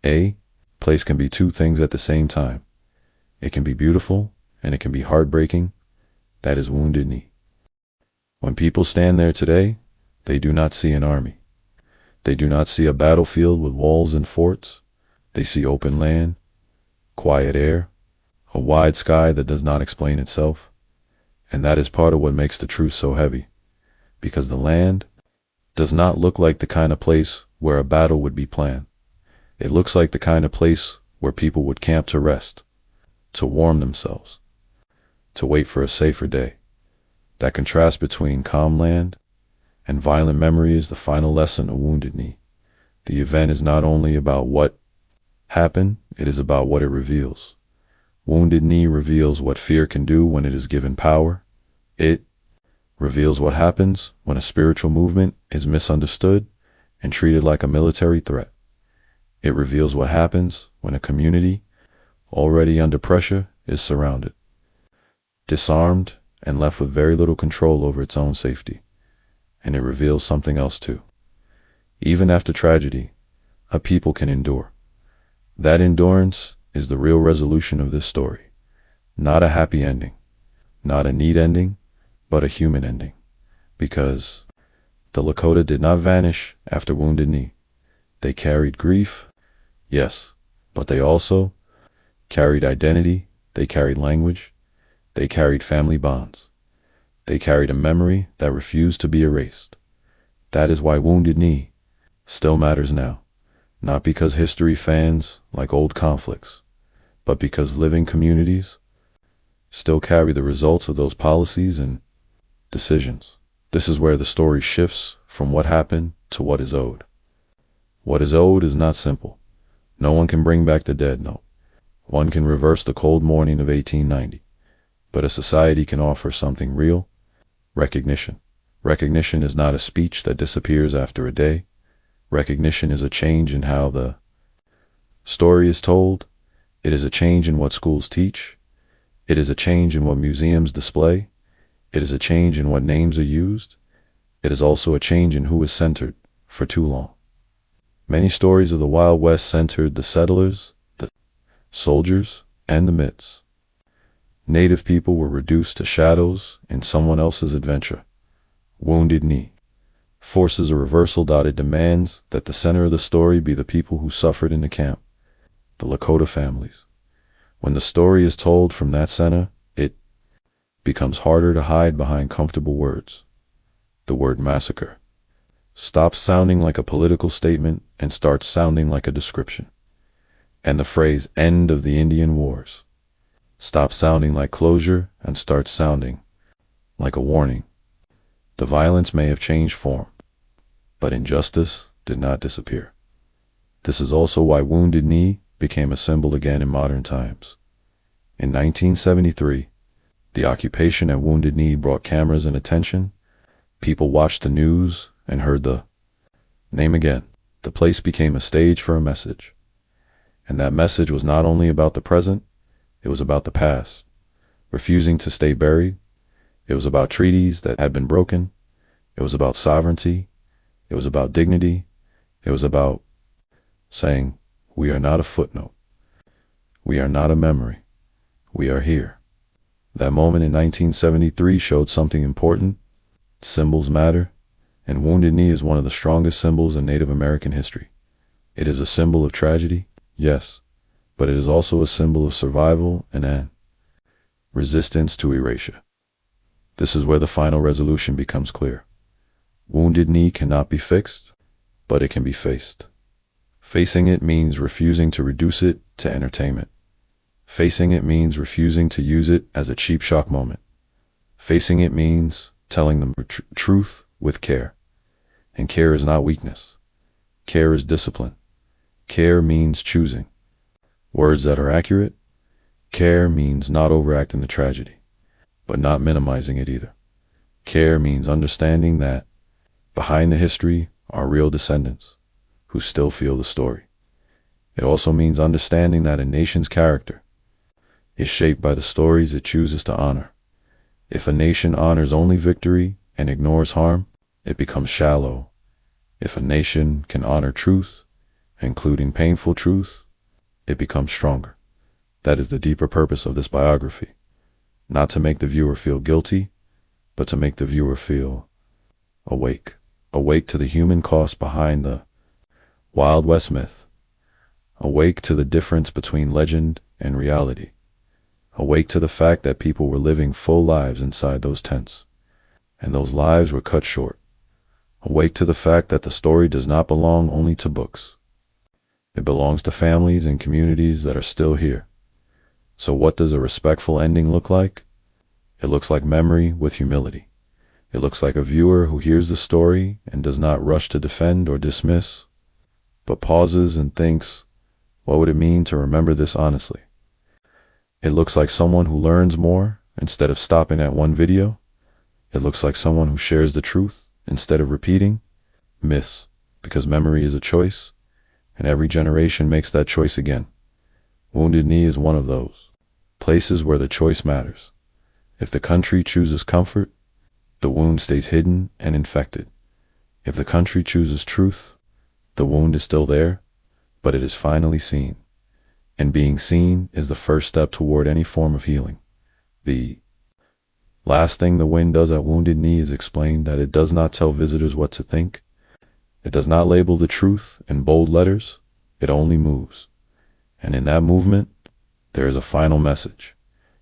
A place can be two things at the same time. It can be beautiful, and it can be heartbreaking. That is Wounded Knee. When people stand there today, they do not see an army. They do not see a battlefield with walls and forts. They see open land, quiet air, a wide sky that does not explain itself. And that is part of what makes the truth so heavy. Because the land does not look like the kind of place where a battle would be planned. It looks like the kind of place where people would camp to rest, to warm themselves, to wait for a safer day. That contrast between calm land and violent memory is the final lesson of Wounded Knee. The event is not only about what happened, it is about what it reveals. Wounded Knee reveals what fear can do when it is given power. It reveals what happens when a spiritual movement is misunderstood and treated like a military threat. It reveals what happens when a community, already under pressure, is surrounded, disarmed, and left with very little control over its own safety. And it reveals something else too. Even after tragedy, a people can endure. That endurance is the real resolution of this story. Not a happy ending, not a neat ending, but a human ending. Because The Lakota did not vanish after Wounded Knee. They carried grief, yes, but they also carried identity, they carried language, they carried family bonds. They carried a memory that refused to be erased. That is why Wounded Knee still matters now, not because history fans like old conflicts, but because living communities still carry the results of those policies and decisions. This is where the story shifts from what happened to what is owed. What is owed is not simple. No one can bring back the dead, no. One can reverse the cold morning of 1890. But a society can offer something real: recognition. Recognition is not a speech that disappears after a day. Recognition is a change in how the story is told. It is a change in what schools teach. It is a change in what museums display. It is a change in what names are used. It is also a change in who is centered for too long. Many stories of the Wild West centered the settlers, the soldiers, and the myths. Native people were reduced to shadows in someone else's adventure. Wounded Knee forces a reversal. It demands that the center of the story be the people who suffered in the camp, the Lakota families. When the story is told from that center, it becomes harder to hide behind comfortable words. The word massacre stops sounding like a political statement and starts sounding like a description. And the phrase "end of the Indian Wars" stops sounding like closure and starts sounding like a warning. The violence may have changed form, but injustice did not disappear. This is also why Wounded Knee became a symbol again in modern times. In 1973, the occupation at Wounded Knee brought cameras and attention. People watched the news and heard the name again. The place became a stage for a message. And that message was not only about the present, it was about the past, refusing to stay buried. It was about treaties that had been broken. It was about sovereignty. It was about dignity. It was about saying, we are not a footnote. We are not a memory. We are here. That moment in 1973 showed something important. Symbols matter, and Wounded Knee is one of the strongest symbols in Native American history. It is a symbol of tragedy, yes, but it is also a symbol of survival and an resistance to erasure. This is where the final resolution becomes clear. Wounded Knee cannot be fixed, but it can be faced. Facing it means refusing to reduce it to entertainment. Facing it means refusing to use it as a cheap shock moment. Facing it means telling the truth with care. And care is not weakness. Care is discipline. Care means choosing words that are accurate. Care means not overacting the tragedy, but not minimizing it either. Care means understanding that behind the history are real descendants who still feel the story. It also means understanding that a nation's character is shaped by the stories it chooses to honor. If a nation honors only victory and ignores harm, it becomes shallow. If a nation can honor truth, including painful truth, it becomes stronger. That is the deeper purpose of this biography. Not to make the viewer feel guilty, but to make the viewer feel awake. Awake to the human cost behind the Wild West myth. Awake to the difference between legend and reality. Awake to the fact that people were living full lives inside those tents, and those lives were cut short. Awake to the fact that the story does not belong only to books. It belongs to families and communities that are still here. So what does a respectful ending look like? It looks like memory with humility. It looks like a viewer who hears the story and does not rush to defend or dismiss, but pauses and thinks, what would it mean to remember this honestly? It looks like someone who learns more instead of stopping at one video. It looks like someone who shares the truth instead of repeating myths, because memory is a choice, and every generation makes that choice again. Wounded Knee is one of those places where the choice matters. If the country chooses comfort, the wound stays hidden and infected. If the country chooses truth, the wound is still there, but it is finally seen. And being seen is the first step toward any form of healing. The Last thing the wind does at Wounded Knee is explain that it does not tell visitors what to think. It does not label the truth in bold letters. It only moves. And in that movement, there is a final message.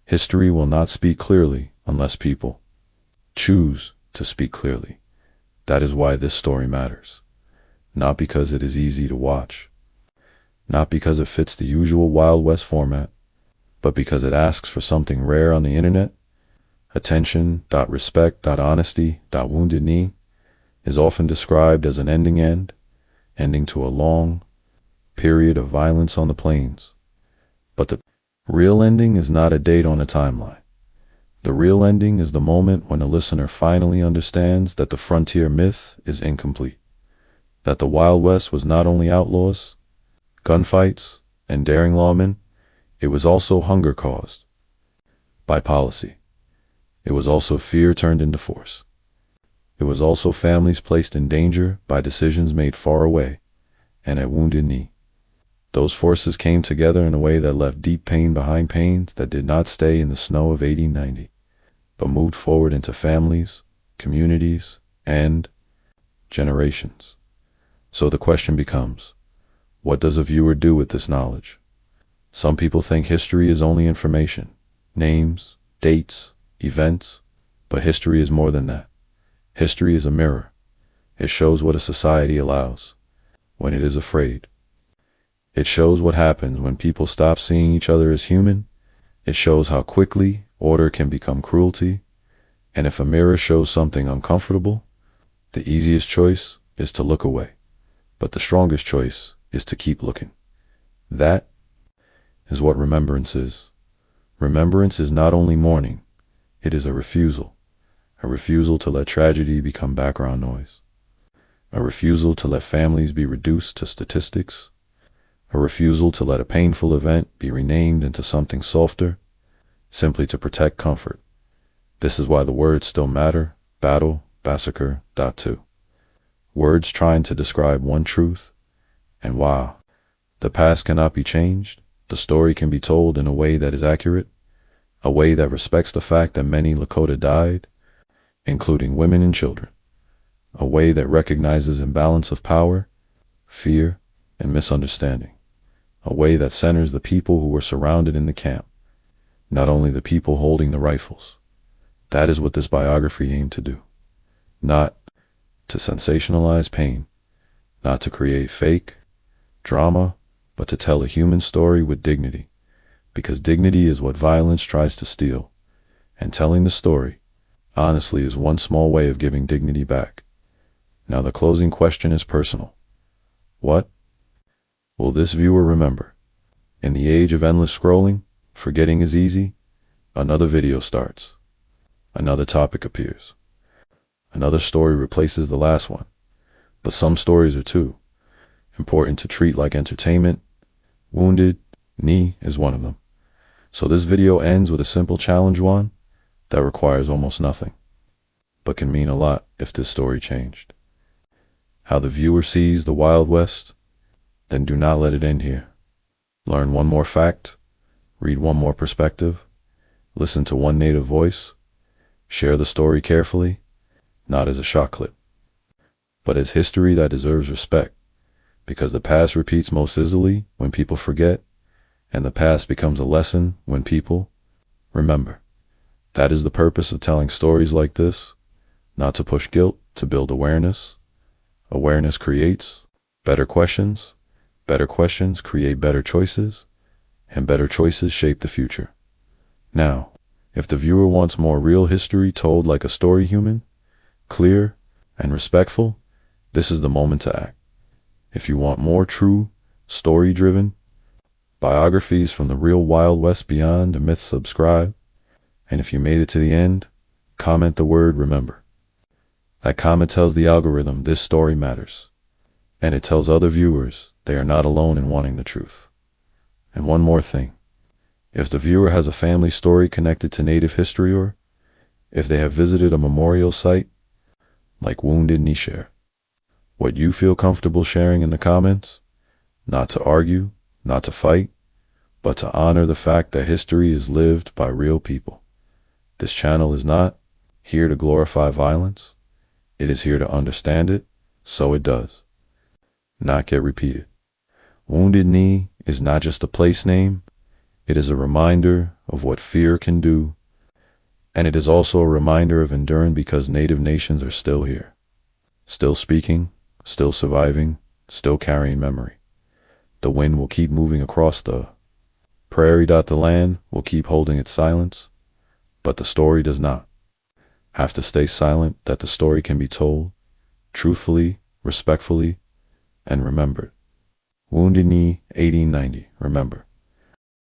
History will not speak clearly unless people choose to speak clearly. That is why this story matters. Not because it is easy to watch, not because it fits the usual Wild West format, but because it asks for something rare on the internet. Attention, respect, honesty, Wounded Knee is often described as an ending to a long period of violence on the plains. But the real ending is not a date on a timeline. The real ending is the moment when the listener finally understands that the frontier myth is incomplete, that the Wild West was not only outlaws, gunfights, and daring lawmen, it was also hunger caused by policy. It was also fear turned into force. It was also families placed in danger by decisions made far away and at Wounded Knee. Those forces came together in a way that left deep pain behind, pains that did not stay in the snow of 1890, but moved forward into families, communities, and generations. So the question becomes, what does a viewer do with this knowledge? Some people think history is only information, names, dates, events, but history is more than that. History is a mirror. It shows what a society allows when it is afraid. It shows what happens when people stop seeing each other as human. It shows how quickly order can become cruelty. And if a mirror shows something uncomfortable, the easiest choice is to look away. But the strongest choice is to keep looking. That is what remembrance is. Remembrance is not only mourning, it is a refusal to let tragedy become background noise, a refusal to let families be reduced to statistics, a refusal to let a painful event be renamed into something softer, simply to protect comfort. This is why the words still matter. Battle, massacre, .2. Words trying to describe one truth, and while the past cannot be changed, the story can be told in a way that is accurate, a way that respects the fact that many Lakota died, including women and children, a way that recognizes imbalance of power, fear, and misunderstanding, a way that centers the people who were surrounded in the camp, not only the people holding the rifles. That is what this biography aimed to do. Not to sensationalize pain, not to create fake drama, but to tell a human story with dignity, because dignity is what violence tries to steal, and telling the story, honestly, is one small way of giving dignity back. Now the closing question is personal. What will this viewer remember? In the age of endless scrolling, forgetting is easy. Another video starts. Another topic appears. Another story replaces the last one. But some stories are too important to treat like entertainment. Wounded Knee is one of them. So this video ends with a simple challenge, one that requires almost nothing, but can mean a lot if this story changed how the viewer sees the Wild West. Then do not let it end here. Learn one more fact, read one more perspective, listen to one native voice, share the story carefully, not as a shot clip, but as history that deserves respect, because the past repeats most easily when people forget, and the past becomes a lesson when people remember. That is the purpose of telling stories like this, not to push guilt, to build awareness. Awareness creates better questions create better choices, and better choices shape the future. Now, if the viewer wants more real history told like a story, human, clear, and respectful, this is the moment to act. If you want more true, story-driven biographies from the real Wild West beyond the myth, subscribe. And if you made it to the end, comment the word remember. That comment tells the algorithm this story matters, and it tells other viewers they are not alone in wanting the truth. And one more thing, if the viewer has a family story connected to Native history, or if they have visited a memorial site like Wounded Knee, share what you feel comfortable sharing in the comments, not to argue, not to fight, but to honor the fact that history is lived by real people. This channel is not here to glorify violence. It is here to understand it, so it does not get repeated. Wounded Knee is not just a place name. It is a reminder of what fear can do, and it is also a reminder of enduring because Native nations are still here, still speaking, still surviving, still carrying memory. The wind will keep moving across the prairie. The land will keep holding its silence, but the story does not have to stay silent. That the story can be told truthfully, respectfully, and remembered. Wounded Knee, 1890. Remember,